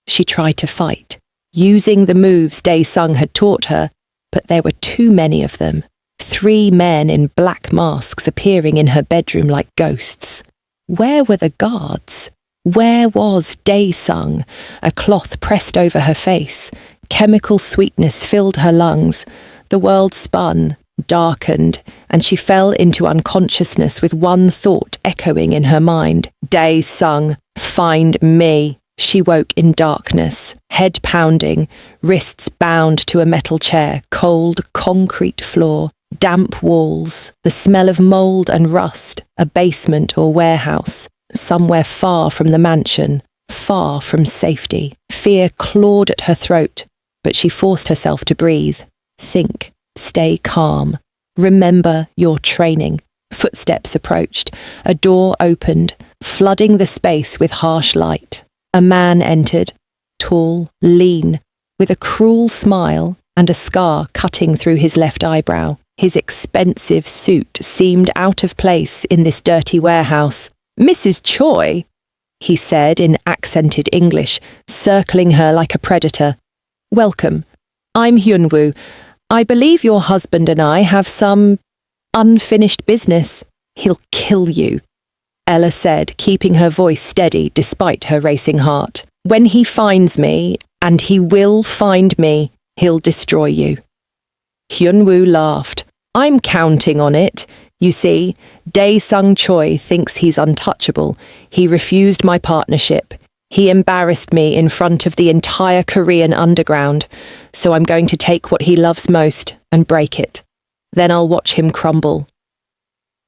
She tried to fight, using the moves Dae-sung had taught her, but there were too many of them. 3 men in black masks appearing in her bedroom like ghosts. Where were the guards? Where was Dae-sung? A cloth pressed over her face. Chemical sweetness filled her lungs. The world spun, darkened, and she fell into unconsciousness with one thought echoing in her mind. Dae-sung, find me. She woke in darkness, head pounding, wrists bound to a metal chair, cold concrete floor, damp walls, the smell of mould and rust, a basement or warehouse, somewhere far from the mansion, far from safety. Fear clawed at her throat, but she forced herself to breathe. Think, stay calm. Remember your training. Footsteps approached. A door opened, flooding the space with harsh light. A man entered, tall, lean, with a cruel smile and a scar cutting through his left eyebrow. His expensive suit seemed out of place in this dirty warehouse. "Mrs. Choi," he said in accented English, circling her like a predator. "Welcome. I'm Hyunwoo. I believe your husband and I have some unfinished business. He'll kill you," Ella said, keeping her voice steady despite her racing heart. "When he finds me, and he will find me, he'll destroy you." Hyunwoo laughed. "I'm counting on it. You see, Dae-sung Choi thinks he's untouchable. He refused my partnership. He embarrassed me in front of the entire Korean underground, so I'm going to take what he loves most and break it. Then I'll watch him crumble.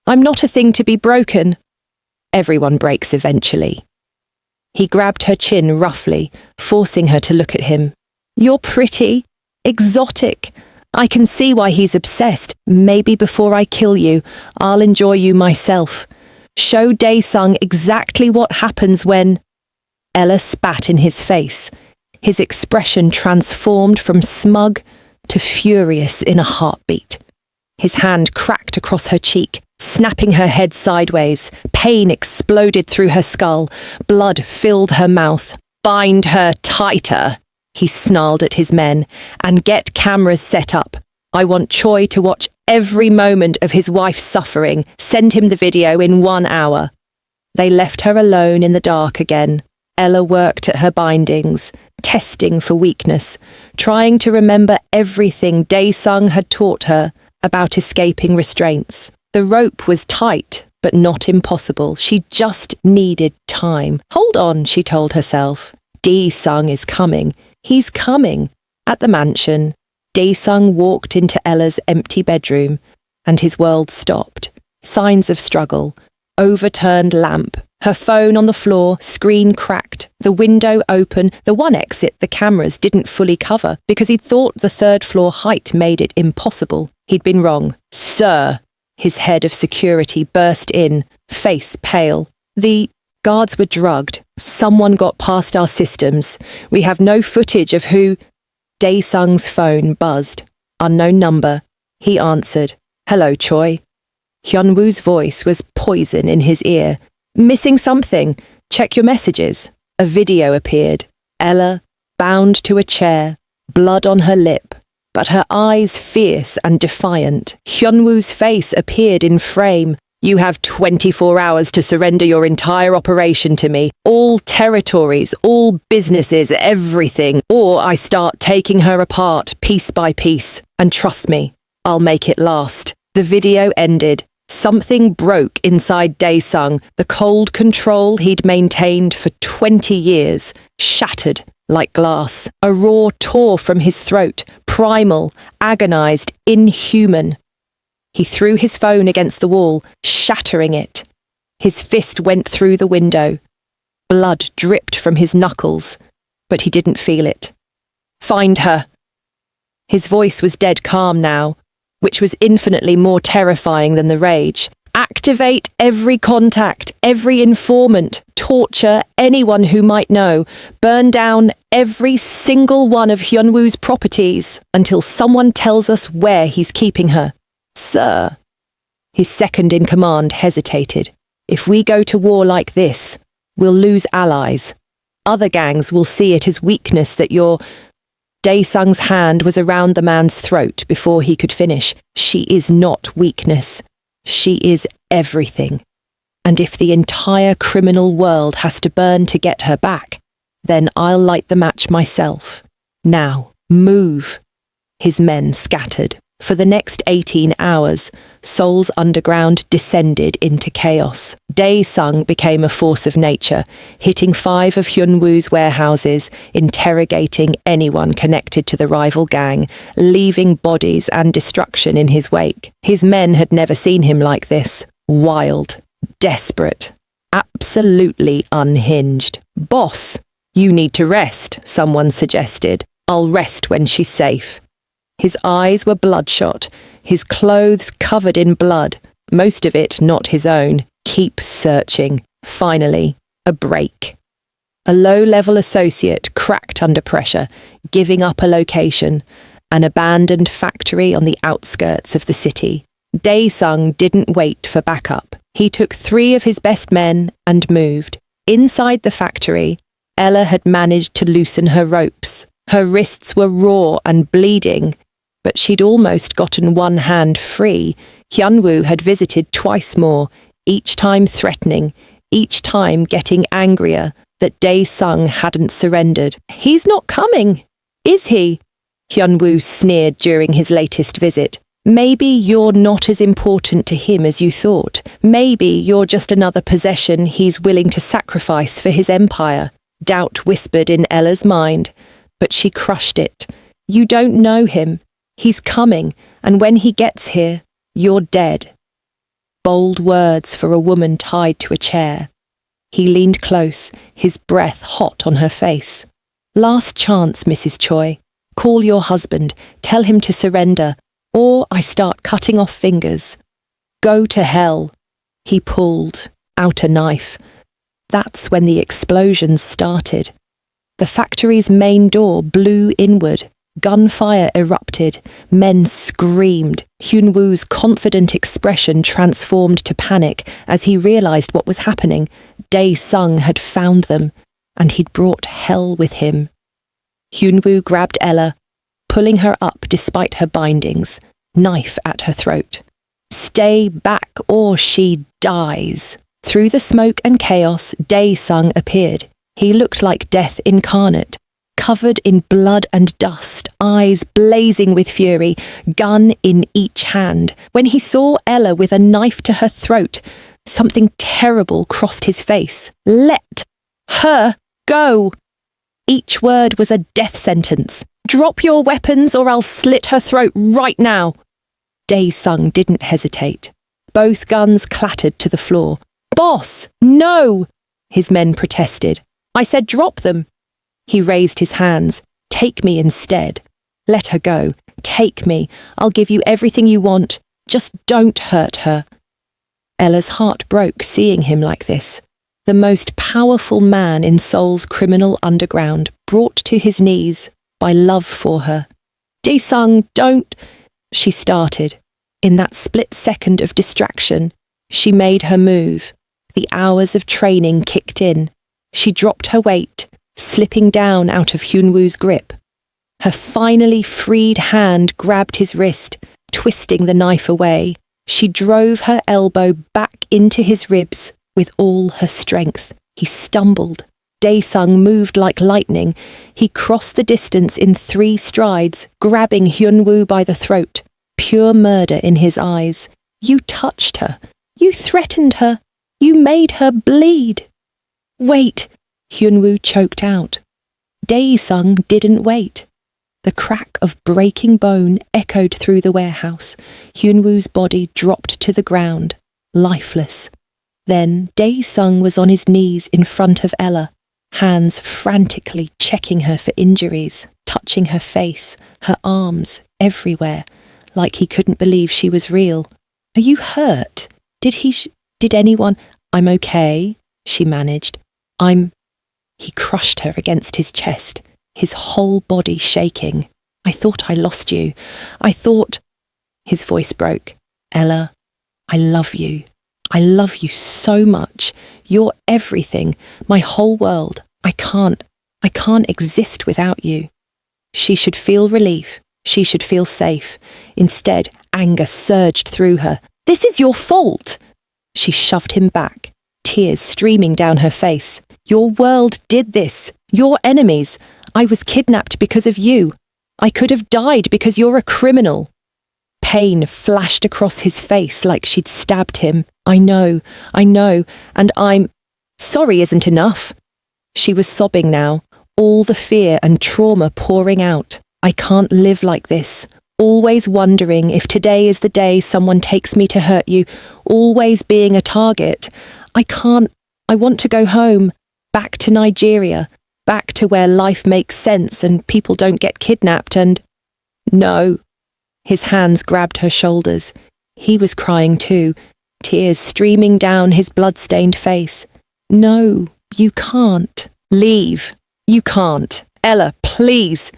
I'm not a thing to be broken. Everyone breaks eventually." He grabbed her chin roughly, forcing her to look at him. "You're pretty, exotic. I can see why he's obsessed. Maybe before I kill you, I'll enjoy you myself. Show Dae-sung exactly what happens when—" Ella spat in his face. His expression transformed from smug to furious in a heartbeat. His hand cracked across her cheek, snapping her head sideways. Pain exploded through her skull. Blood filled her mouth. "Bind her tighter," he snarled at his men, "and get cameras set up. I want Choi to watch every moment of his wife's suffering. Send him the video in 1 hour." They left her alone in the dark again. Ella worked at her bindings, testing for weakness, trying to remember everything Dae-sung had taught her about escaping restraints. The rope was tight, but not impossible. She just needed time. "Hold on," she told herself. Dae-sung is coming. He's coming. At the mansion, Dae-sung walked into Ella's empty bedroom, and his world stopped. Signs of struggle. Overturned lamp. Her phone on the floor, screen cracked, the window open, the one exit the cameras didn't fully cover because he'd thought the third-floor height made it impossible. He'd been wrong. "Sir," his head of security burst in, face pale. "The guards were drugged. Someone got past our systems. We have no footage of who—" Dae-sung's phone buzzed. Unknown number. He answered. "Hello, Choi." Hyunwoo's voice was poison in his ear. "Missing something? Check your messages." A video appeared. Ella, bound to a chair, blood on her lip, but her eyes fierce and defiant. Hyunwoo's face appeared in frame. "You have 24 hours to surrender your entire operation to me. All territories, all businesses, everything. Or I start taking her apart, piece by piece. And trust me, I'll make it last." The video ended. Something broke inside Dae-sung. The cold control he'd maintained for 20 years shattered like glass. A roar tore from his throat, primal, agonized, inhuman. He threw his phone against the wall, shattering it. His fist went through the window. Blood dripped from his knuckles, but he didn't feel it. "Find her." His voice was dead calm now, which was infinitely more terrifying than the rage. "Activate every contact, every informant, torture anyone who might know, burn down every single one of Hyunwoo's properties until someone tells us where he's keeping her." "Sir." His second-in-command hesitated. "If we go to war like this, we'll lose allies. Other gangs will see it as weakness that you're—" Dae-sung's hand was around the man's throat before he could finish. "She is not weakness. She is everything. And if the entire criminal world has to burn to get her back, then I'll light the match myself. Now, move. His men scattered. For the next 18 hours, Seoul's underground descended into chaos. Dae-sung became a force of nature, hitting 5 of Hyunwoo's warehouses, interrogating anyone connected to the rival gang, leaving bodies and destruction in his wake. His men had never seen him like this. Wild, desperate, absolutely unhinged. "Boss, you need to rest," someone suggested. "I'll rest when she's safe." His eyes were bloodshot, his clothes covered in blood, most of it not his own. Keep searching. Finally, a break. A low-level associate cracked under pressure, giving up a location, an abandoned factory on the outskirts of the city. Dae-sung didn't wait for backup. He took 3 of his best men and moved. Inside the factory, Ella had managed to loosen her ropes. Her wrists were raw and bleeding, but she'd almost gotten one hand free. Hyunwoo had visited twice more, each time threatening, each time getting angrier that Dae-sung hadn't surrendered. "He's not coming, is he?" Hyunwoo sneered during his latest visit. "Maybe you're not as important to him as you thought. Maybe you're just another possession he's willing to sacrifice for his empire." Doubt whispered in Ella's mind, but she crushed it. "You don't know him. He's coming, and when he gets here, you're dead." Bold words for a woman tied to a chair. He leaned close, his breath hot on her face. "Last chance, Mrs. Choi. Call your husband, tell him to surrender, or I start cutting off fingers." "Go to hell." He pulled out a knife. That's when the explosions started. The factory's main door blew inward. Gunfire erupted. Men screamed. Hyunwoo's confident expression transformed to panic as he realized what was happening. Dae-sung had found them, and he'd brought hell with him. Hyunwoo grabbed Ella, pulling her up despite her bindings, knife at her throat. "Stay back or she dies." Through the smoke and chaos, Dae-sung appeared. He looked like death incarnate, covered in blood and dust, eyes blazing with fury, gun in each hand. When he saw Ella with a knife to her throat, something terrible crossed his face. "Let her go!" Each word was a death sentence. "Drop your weapons or I'll slit her throat right now." Dae-sung didn't hesitate. Both guns clattered to the floor. "Boss, no!" his men protested. "I said drop them." He raised his hands. "Take me instead. Let her go. Take me. I'll give you everything you want. Just don't hurt her." Ella's heart broke seeing him like this. The most powerful man in Seoul's criminal underground, brought to his knees by love for her. "Dae-sung, don't," she started. In that split second of distraction, she made her move. The hours of training kicked in. She dropped her weight, slipping down out of Hyunwoo's grip. Her finally freed hand grabbed his wrist, twisting the knife away. She drove her elbow back into his ribs with all her strength. He stumbled. Dae-sung moved like lightning. He crossed the distance in 3 strides, grabbing Hyunwoo by the throat. Pure murder in his eyes. "You touched her. You threatened her. You made her bleed." "Wait," Hyunwoo choked out. Dae-sung didn't wait. The crack of breaking bone echoed through the warehouse. Hyunwoo's body dropped to the ground, lifeless. Then Dae-sung was on his knees in front of Ella, hands frantically checking her for injuries, touching her face, her arms, everywhere, like he couldn't believe she was real. "Are you hurt? Did anyone—" "I'm okay," she managed. He crushed her against his chest, his whole body shaking. "I thought I lost you. I thought—" His voice broke. "Ella, I love you. I love you so much. You're everything, my whole world. I can't exist without you." She should feel relief. She should feel safe. Instead, anger surged through her. "This is your fault!" She shoved him back, tears streaming down her face. Your world did this. Your enemies. I was kidnapped because of you. I could have died because you're a criminal. Pain flashed across his face like she'd stabbed him. I know, and I'm sorry isn't enough. She was sobbing now, all the fear and trauma pouring out. I can't live like this, always wondering if today is the day someone takes me to hurt you, always being a target. I want to go home, back to Nigeria, back to where life makes sense and people don't get kidnapped and... No. His hands grabbed her shoulders. He was crying too, tears streaming down his blood-stained face. No, you can't. Leave. You can't. Ella, please.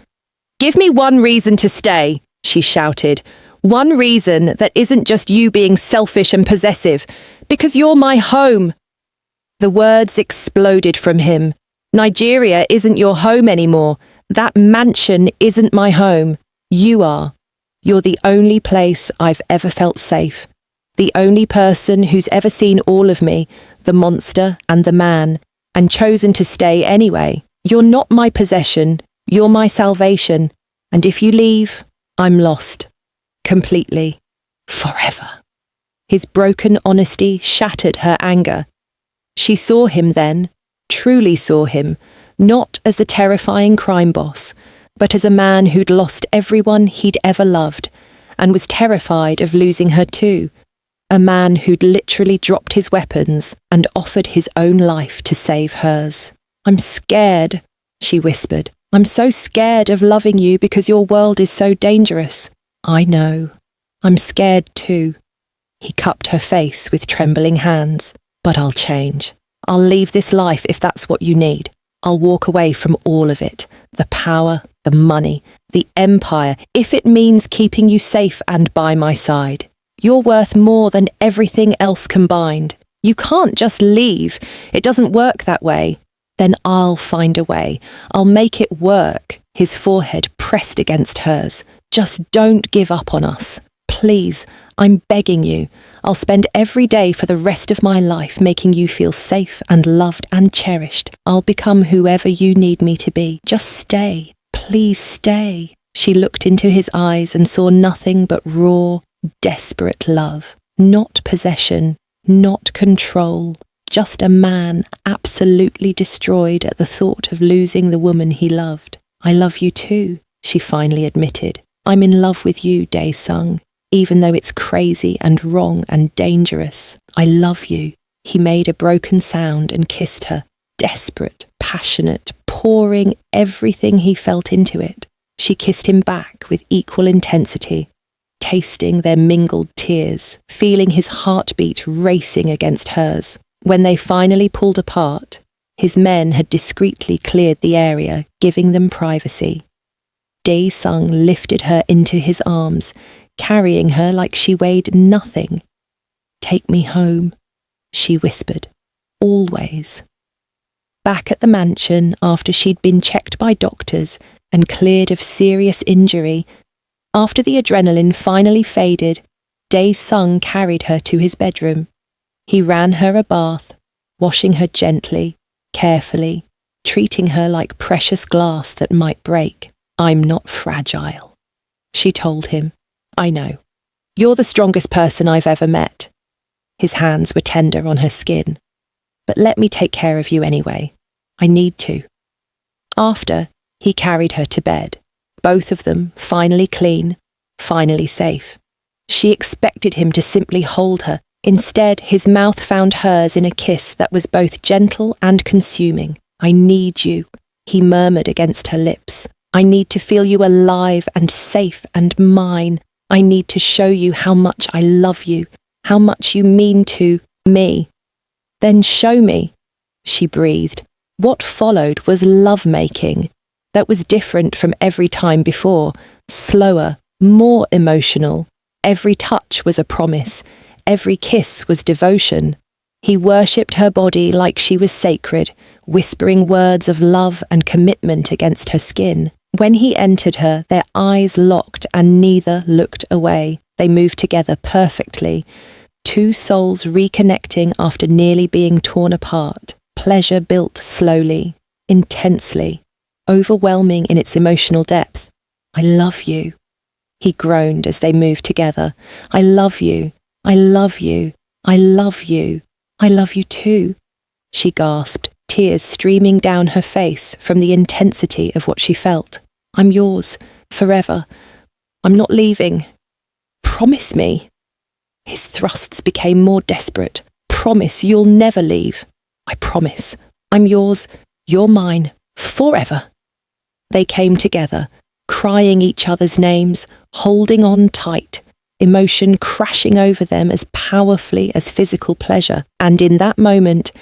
Give me one reason to stay, she shouted. One reason that isn't just you being selfish and possessive, because you're my home. The words exploded from him. Nigeria isn't your home anymore. That mansion isn't my home. You are. You're the only place I've ever felt safe. The only person who's ever seen all of me, the monster and the man, and chosen to stay anyway. You're not my possession. You're my salvation. And if you leave, I'm lost. Completely. Forever. His broken honesty shattered her anger. She saw him then, truly saw him, not as the terrifying crime boss, but as a man who'd lost everyone he'd ever loved, and was terrified of losing her too. A man who'd literally dropped his weapons and offered his own life to save hers. I'm scared, she whispered. I'm so scared of loving you because your world is so dangerous. I know. I'm scared too. He cupped her face with trembling hands. But I'll change. I'll leave this life if that's what you need. I'll walk away from all of it. The power, the money, the empire, if it means keeping you safe and by my side. You're worth more than everything else combined. You can't just leave. It doesn't work that way. Then I'll find a way. I'll make it work. His forehead pressed against hers. Just don't give up on us. Please, I'm begging you. I'll spend every day for the rest of my life making you feel safe and loved and cherished. I'll become whoever you need me to be. Just stay. Please stay. She looked into his eyes and saw nothing but raw, desperate love. Not possession, not control. Just a man absolutely destroyed at the thought of losing the woman he loved. I love you too, she finally admitted. I'm in love with you, Dae-sung. Even though it's crazy and wrong and dangerous. I love you. He made a broken sound and kissed her, desperate, passionate, pouring everything he felt into it. She kissed him back with equal intensity, tasting their mingled tears, feeling his heartbeat racing against hers. When they finally pulled apart, his men had discreetly cleared the area, giving them privacy. Dae-sung lifted her into his arms, carrying her like she weighed nothing. Take me home, she whispered, always. Back at the mansion, after she'd been checked by doctors and cleared of serious injury, after the adrenaline finally faded, Dae-sung carried her to his bedroom. He ran her a bath, washing her gently, carefully, treating her like precious glass that might break. I'm not fragile, she told him. I know. You're the strongest person I've ever met. His hands were tender on her skin. But let me take care of you anyway. I need to. After, he carried her to bed, both of them finally clean, finally safe. She expected him to simply hold her. Instead, his mouth found hers in a kiss that was both gentle and consuming. I need you, he murmured against her lips. I need to feel you alive and safe and mine. I need to show you how much I love you, how much you mean to me. Then show me, she breathed. What followed was lovemaking. That was different from every time before, slower, more emotional. Every touch was a promise. Every kiss was devotion. He worshipped her body like she was sacred, whispering words of love and commitment against her skin. When he entered her, their eyes locked and neither looked away. They moved together perfectly, Two souls reconnecting after nearly being torn apart. Pleasure built slowly, intensely, overwhelming in its emotional depth. I love you. He groaned as they moved together. I love you. I love you. I love you. I love you too. She gasped, tears streaming down her face from the intensity of what she felt. I'm yours, forever. I'm not leaving. Promise me. His thrusts became more desperate. Promise you'll never leave. I promise. I'm yours, you're mine, forever. They came together, crying each other's names, holding on tight, emotion crashing over them as powerfully as physical pleasure. And in that moment,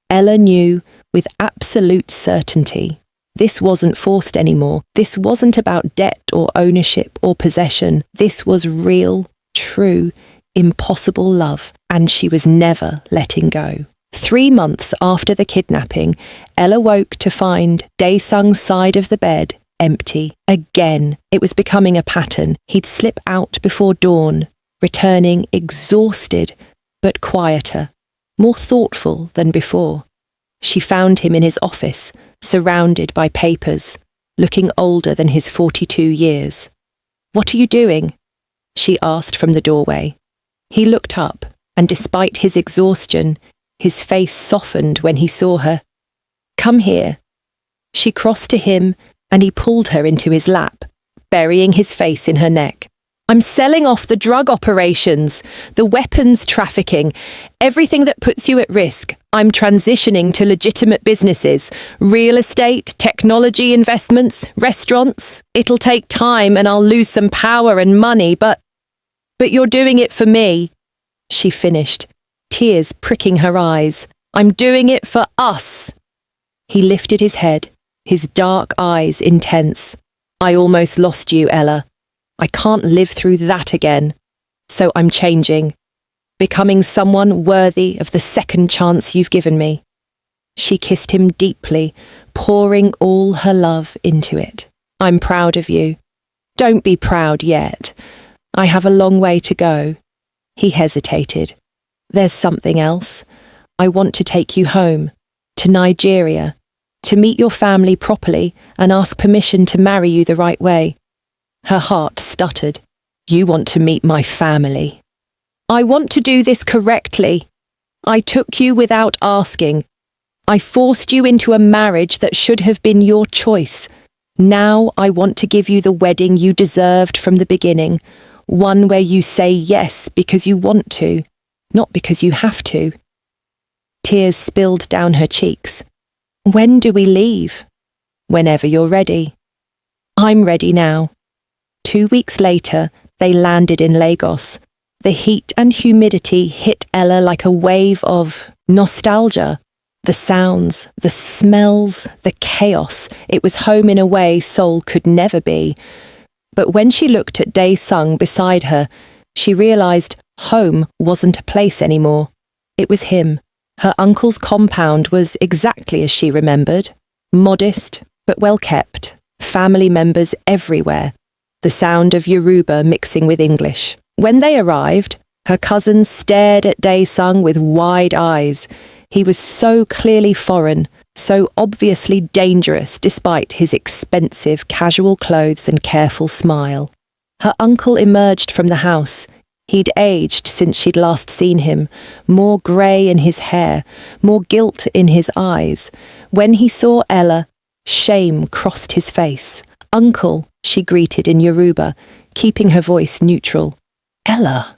Ella knew with absolute certainty. This wasn't forced anymore. This wasn't about debt or ownership or possession. This was real, true, impossible love, and she was never letting go. 3 months after the kidnapping, Ella woke to find Dae-sung's side of the bed empty. Again, it was becoming a pattern. He'd slip out before dawn, returning exhausted but quieter, more thoughtful than before. She found him in his office, surrounded by papers, looking older than his 42 years. What are you doing? She asked from the doorway. He looked up, and despite his exhaustion, his face softened when he saw her. Come here. She crossed to him, and he pulled her into his lap, burying his face in her neck. I'm selling off the drug operations, the weapons trafficking, everything that puts you at risk. I'm transitioning to legitimate businesses, real estate, technology investments, restaurants. It'll take time and I'll lose some power and money, but you're doing it for me, she finished, tears pricking her eyes. I'm doing it for us. He lifted his head, his dark eyes intense. I almost lost you, Ella. I can't live through that again. So I'm changing, becoming someone worthy of the second chance you've given me. She kissed him deeply, pouring all her love into it. I'm proud of you. Don't be proud yet. I have a long way to go. He hesitated. There's something else. I want to take you home, to Nigeria, to meet your family properly and ask permission to marry you the right way. Her heart stuttered. You want to meet my family. I want to do this correctly. I took you without asking. I forced you into a marriage that should have been your choice. Now I want to give you the wedding you deserved from the beginning, one where you say yes because you want to, not because you have to. Tears spilled down her cheeks. When do we leave? Whenever you're ready. I'm ready now. 2 weeks later, they landed in Lagos. The heat and humidity hit Ella like a wave of nostalgia. The sounds, the smells, the chaos. It was home in a way Seoul could never be. But when she looked at Dae-sung beside her, she realized home wasn't a place anymore. It was him. Her uncle's compound was exactly as she remembered. Modest, but well kept. Family members everywhere. The sound of Yoruba mixing with English. When they arrived, her cousins stared at Dae-sung with wide eyes. He was so clearly foreign, so obviously dangerous despite his expensive casual clothes and careful smile. Her uncle emerged from the house. He'd aged since she'd last seen him, more grey in his hair, more guilt in his eyes. When he saw Ella, shame crossed his face. Uncle, she greeted in Yoruba, keeping her voice neutral. Ella.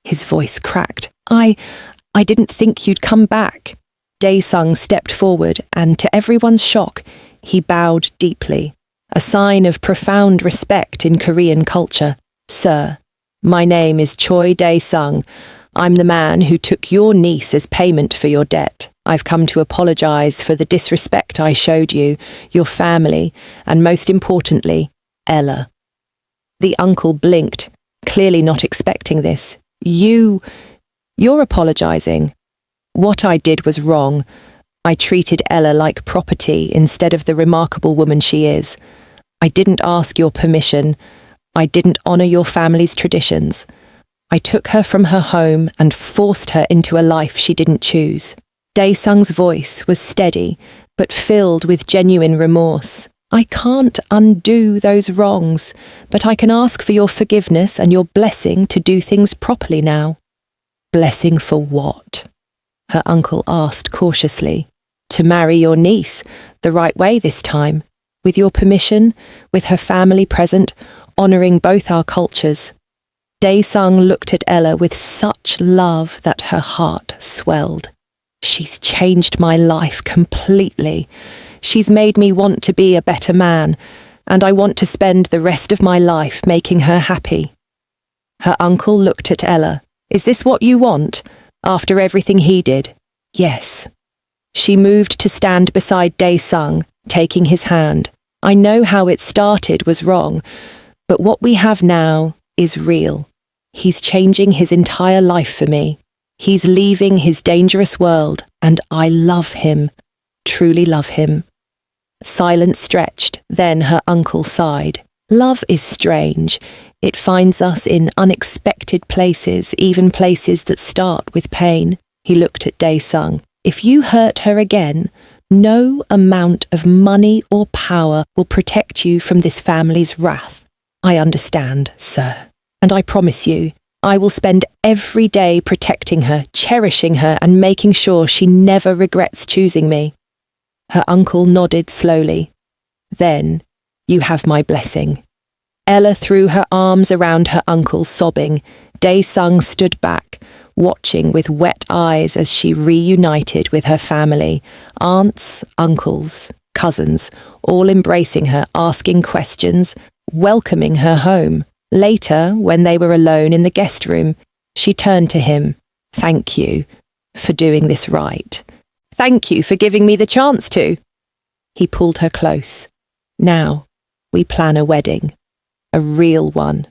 His voice cracked. I didn't think you'd come back. Dae-sung stepped forward and, to everyone's shock, he bowed deeply, a sign of profound respect in Korean culture. Sir, my name is Choi Dae-sung. I'm the man who took your niece as payment for your debt. I've come to apologize for the disrespect I showed you, your family, and most importantly, Ella. The uncle blinked, clearly not expecting this. You're apologizing. What I did was wrong. I treated Ella like property instead of the remarkable woman she is. I didn't ask your permission. I didn't honor your family's traditions. I took her from her home and forced her into a life she didn't choose. Daesung's voice was steady, but filled with genuine remorse. I can't undo those wrongs, but I can ask for your forgiveness and your blessing to do things properly now. Blessing for what? Her uncle asked cautiously. To marry your niece, the right way this time, with your permission, with her family present, honouring both our cultures. Daesung looked at Ella with such love that her heart swelled. She's changed my life completely. She's made me want to be a better man, and I want to spend the rest of my life making her happy. Her uncle looked at Ella. Is this what you want, after everything he did? Yes. She moved to stand beside Daesung, taking his hand. I know how it started was wrong, but what we have now is real. He's changing his entire life for me. He's leaving his dangerous world, and I love him, truly love him. Silence stretched, then her uncle sighed. Love is strange. It finds us in unexpected places, even places that start with pain. He looked at Daesung. If you hurt her again, no amount of money or power will protect you from this family's wrath. I understand, sir. And I promise you, I will spend every day protecting her, cherishing her, and making sure she never regrets choosing me. Her uncle nodded slowly. Then, you have my blessing. Ella threw her arms around her uncle, sobbing. Daesung stood back, watching with wet eyes as she reunited with her family, aunts, uncles, cousins, all embracing her, asking questions, welcoming her home. Later, when they were alone in the guest room, she turned to him. Thank you for doing this right. Thank you for giving me the chance to. He pulled her close. Now, we plan a wedding. A real one.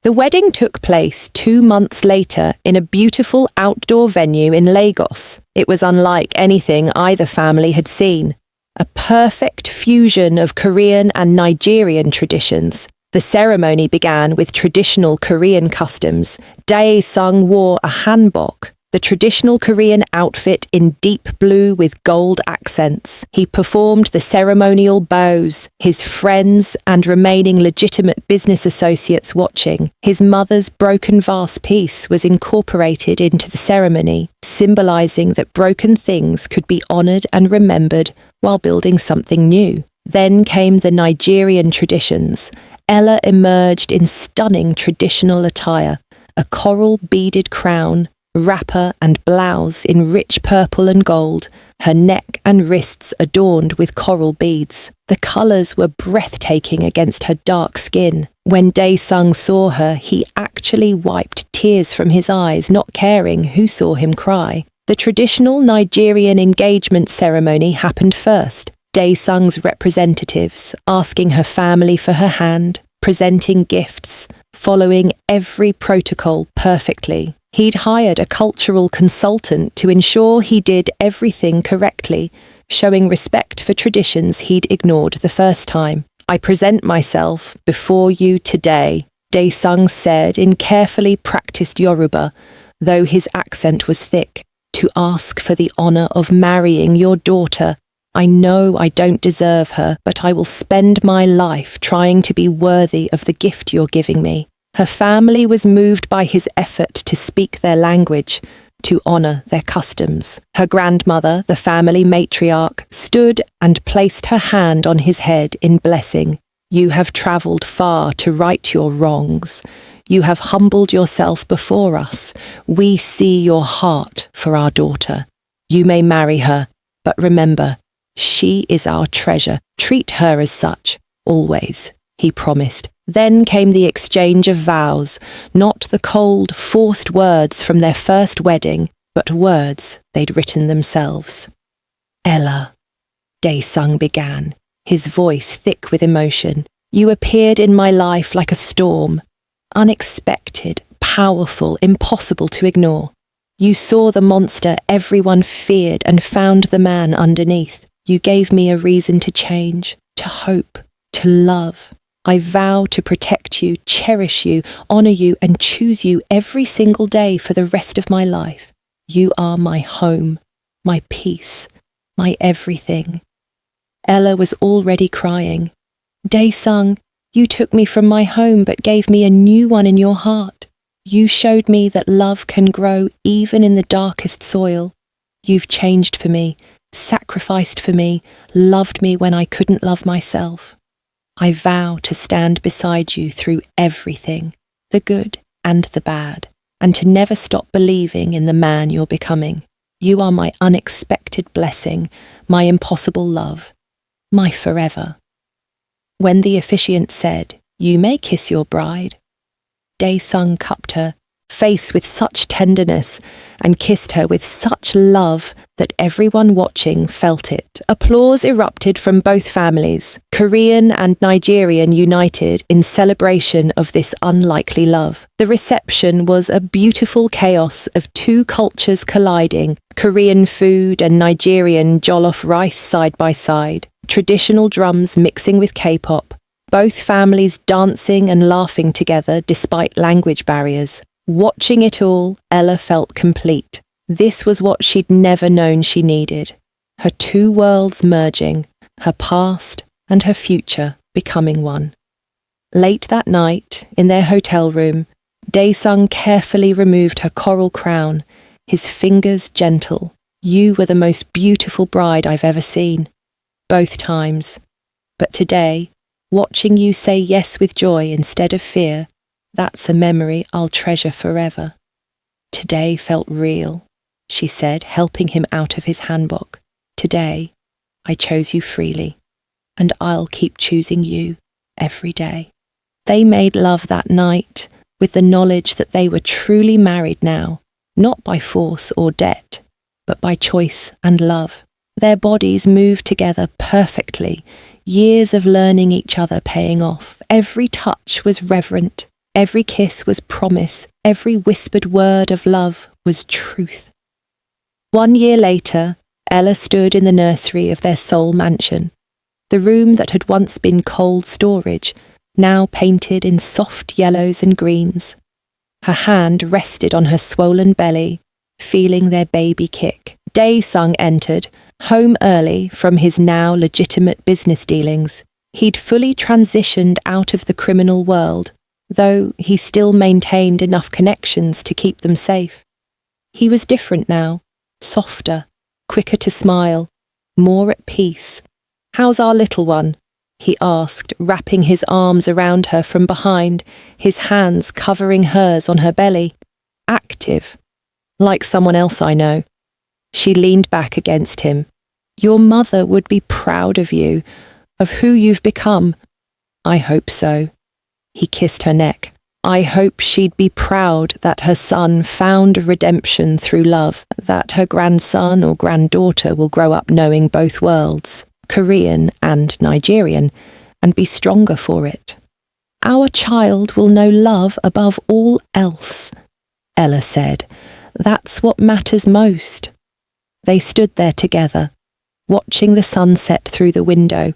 The wedding took place 2 months later in a beautiful outdoor venue in Lagos. It was unlike anything either family had seen. A perfect fusion of Korean and Nigerian traditions. The ceremony began with traditional Korean customs. Daesung wore a hanbok, the traditional Korean outfit in deep blue with gold accents. He performed the ceremonial bows, his friends and remaining legitimate business associates watching. His mother's broken vase piece was incorporated into the ceremony, symbolizing that broken things could be honored and remembered while building something new. Then came the Nigerian traditions. Ella emerged in stunning traditional attire, a coral beaded crown, wrapper and blouse in rich purple and gold, her neck and wrists adorned with coral beads. The colours were breathtaking against her dark skin. When Daesung saw her, he actually wiped tears from his eyes, not caring who saw him cry. The traditional Nigerian engagement ceremony happened first. Daesung's representatives, asking her family for her hand, presenting gifts, following every protocol perfectly. He'd hired a cultural consultant to ensure he did everything correctly, showing respect for traditions he'd ignored the first time. I present myself before you today, Daesung said in carefully practiced Yoruba, though his accent was thick, to ask for the honour of marrying your daughter. I know I don't deserve her, but I will spend my life trying to be worthy of the gift you're giving me. Her family was moved by his effort to speak their language, to honour their customs. Her grandmother, the family matriarch, stood and placed her hand on his head in blessing. You have travelled far to right your wrongs. You have humbled yourself before us. We see your heart for our daughter. You may marry her, but remember, she is our treasure. Treat her as such, always, he promised. Then came the exchange of vows, not the cold, forced words from their first wedding, but words they'd written themselves. Ella, Daesung began, his voice thick with emotion. You appeared in my life like a storm, unexpected, powerful, impossible to ignore. You saw the monster everyone feared and found the man underneath. You gave me a reason to change, to hope, to love. I vow to protect you, cherish you, honour you, and choose you every single day for the rest of my life. You are my home, my peace, my everything. Ella was already crying. Daesung, you took me from my home but gave me a new one in your heart. You showed me that love can grow even in the darkest soil. You've changed for me, sacrificed for me, loved me when I couldn't love myself. I vow to stand beside you through everything, the good and the bad, and to never stop believing in the man you're becoming. You are my unexpected blessing, my impossible love, my forever. When the officiant said, "You may kiss your bride," Daesung cupped her face with such tenderness and kissed her with such love that everyone watching felt it. Applause erupted from both families. Korean and Nigerian united in celebration of this unlikely love. The reception was a beautiful chaos of two cultures colliding, Korean food and Nigerian jollof rice side by side, traditional drums mixing with Kpop, both families dancing and laughing together despite language barriers. Watching it all, Ella felt complete. This was what she'd never known she needed. Her two worlds merging, her past and her future becoming one. Late that night, in their hotel room, Daesung carefully removed her coral crown, his fingers gentle. You were the most beautiful bride I've ever seen. Both times. But today, watching you say yes with joy instead of fear, that's a memory I'll treasure forever. Today felt real, she said, helping him out of his hanbok. Today, I chose you freely, and I'll keep choosing you every day. They made love that night with the knowledge that they were truly married now, not by force or debt, but by choice and love. Their bodies moved together perfectly, years of learning each other paying off. Every touch was reverent. Every kiss was promise, every whispered word of love was truth. 1 year later, Ella stood in the nursery of their Seoul mansion, the room that had once been cold storage, now painted in soft yellows and greens. Her hand rested on her swollen belly, feeling their baby kick. Daesung entered, home early from his now legitimate business dealings. He'd fully transitioned out of the criminal world, though he still maintained enough connections to keep them safe. He was different now, softer, quicker to smile, more at peace. "How's our little one?" he asked, wrapping his arms around her from behind, his hands covering hers on her belly. "Active, like someone else I know." She leaned back against him. "Your mother would be proud of you, of who you've become." "I hope so." He kissed her neck. "I hope she'd be proud that her son found redemption through love, that her grandson or granddaughter will grow up knowing both worlds, Korean and Nigerian, and be stronger for it. Our child will know love above all else," Ella said. "That's what matters most." They stood there together, watching the sunset through the window,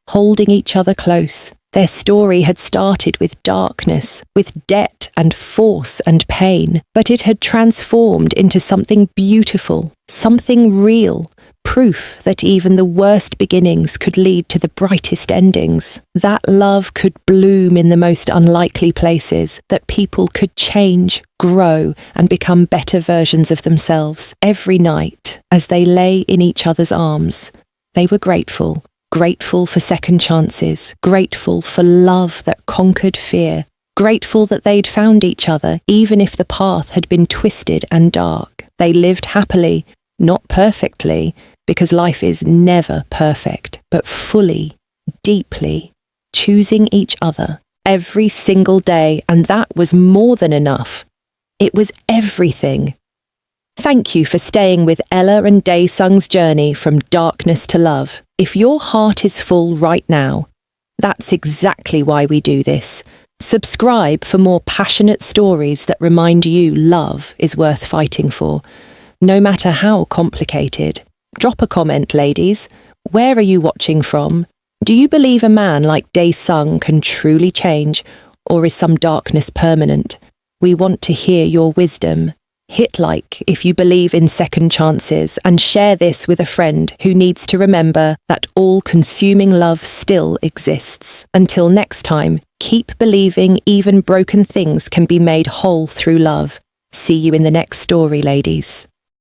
holding each other close. Their story had started with darkness, with debt and force and pain, but it had transformed into something beautiful, something real, proof that even the worst beginnings could lead to the brightest endings. That love could bloom in the most unlikely places, that people could change, grow, and become better versions of themselves. Every night, as they lay in each other's arms, they were grateful. Grateful for second chances, grateful for love that conquered fear, grateful that they'd found each other even if the path had been twisted and dark. They lived happily, not perfectly, because life is never perfect, but fully, deeply, choosing each other every single day, and that was more than enough. It was everything. Thank you for staying with Ella and Daesung's journey from darkness to love. If your heart is full right now, that's exactly why we do this. Subscribe for more passionate stories that remind you love is worth fighting for, no matter how complicated. Drop a comment, ladies. Where are you watching from? Do you believe a man like Dae Sung can truly change, or is some darkness permanent? We want to hear your wisdom. Hit like if you believe in second chances, and share this with a friend who needs to remember that all-consuming love still exists. Until next time, keep believing even broken things can be made whole through love. See you in the next story, ladies.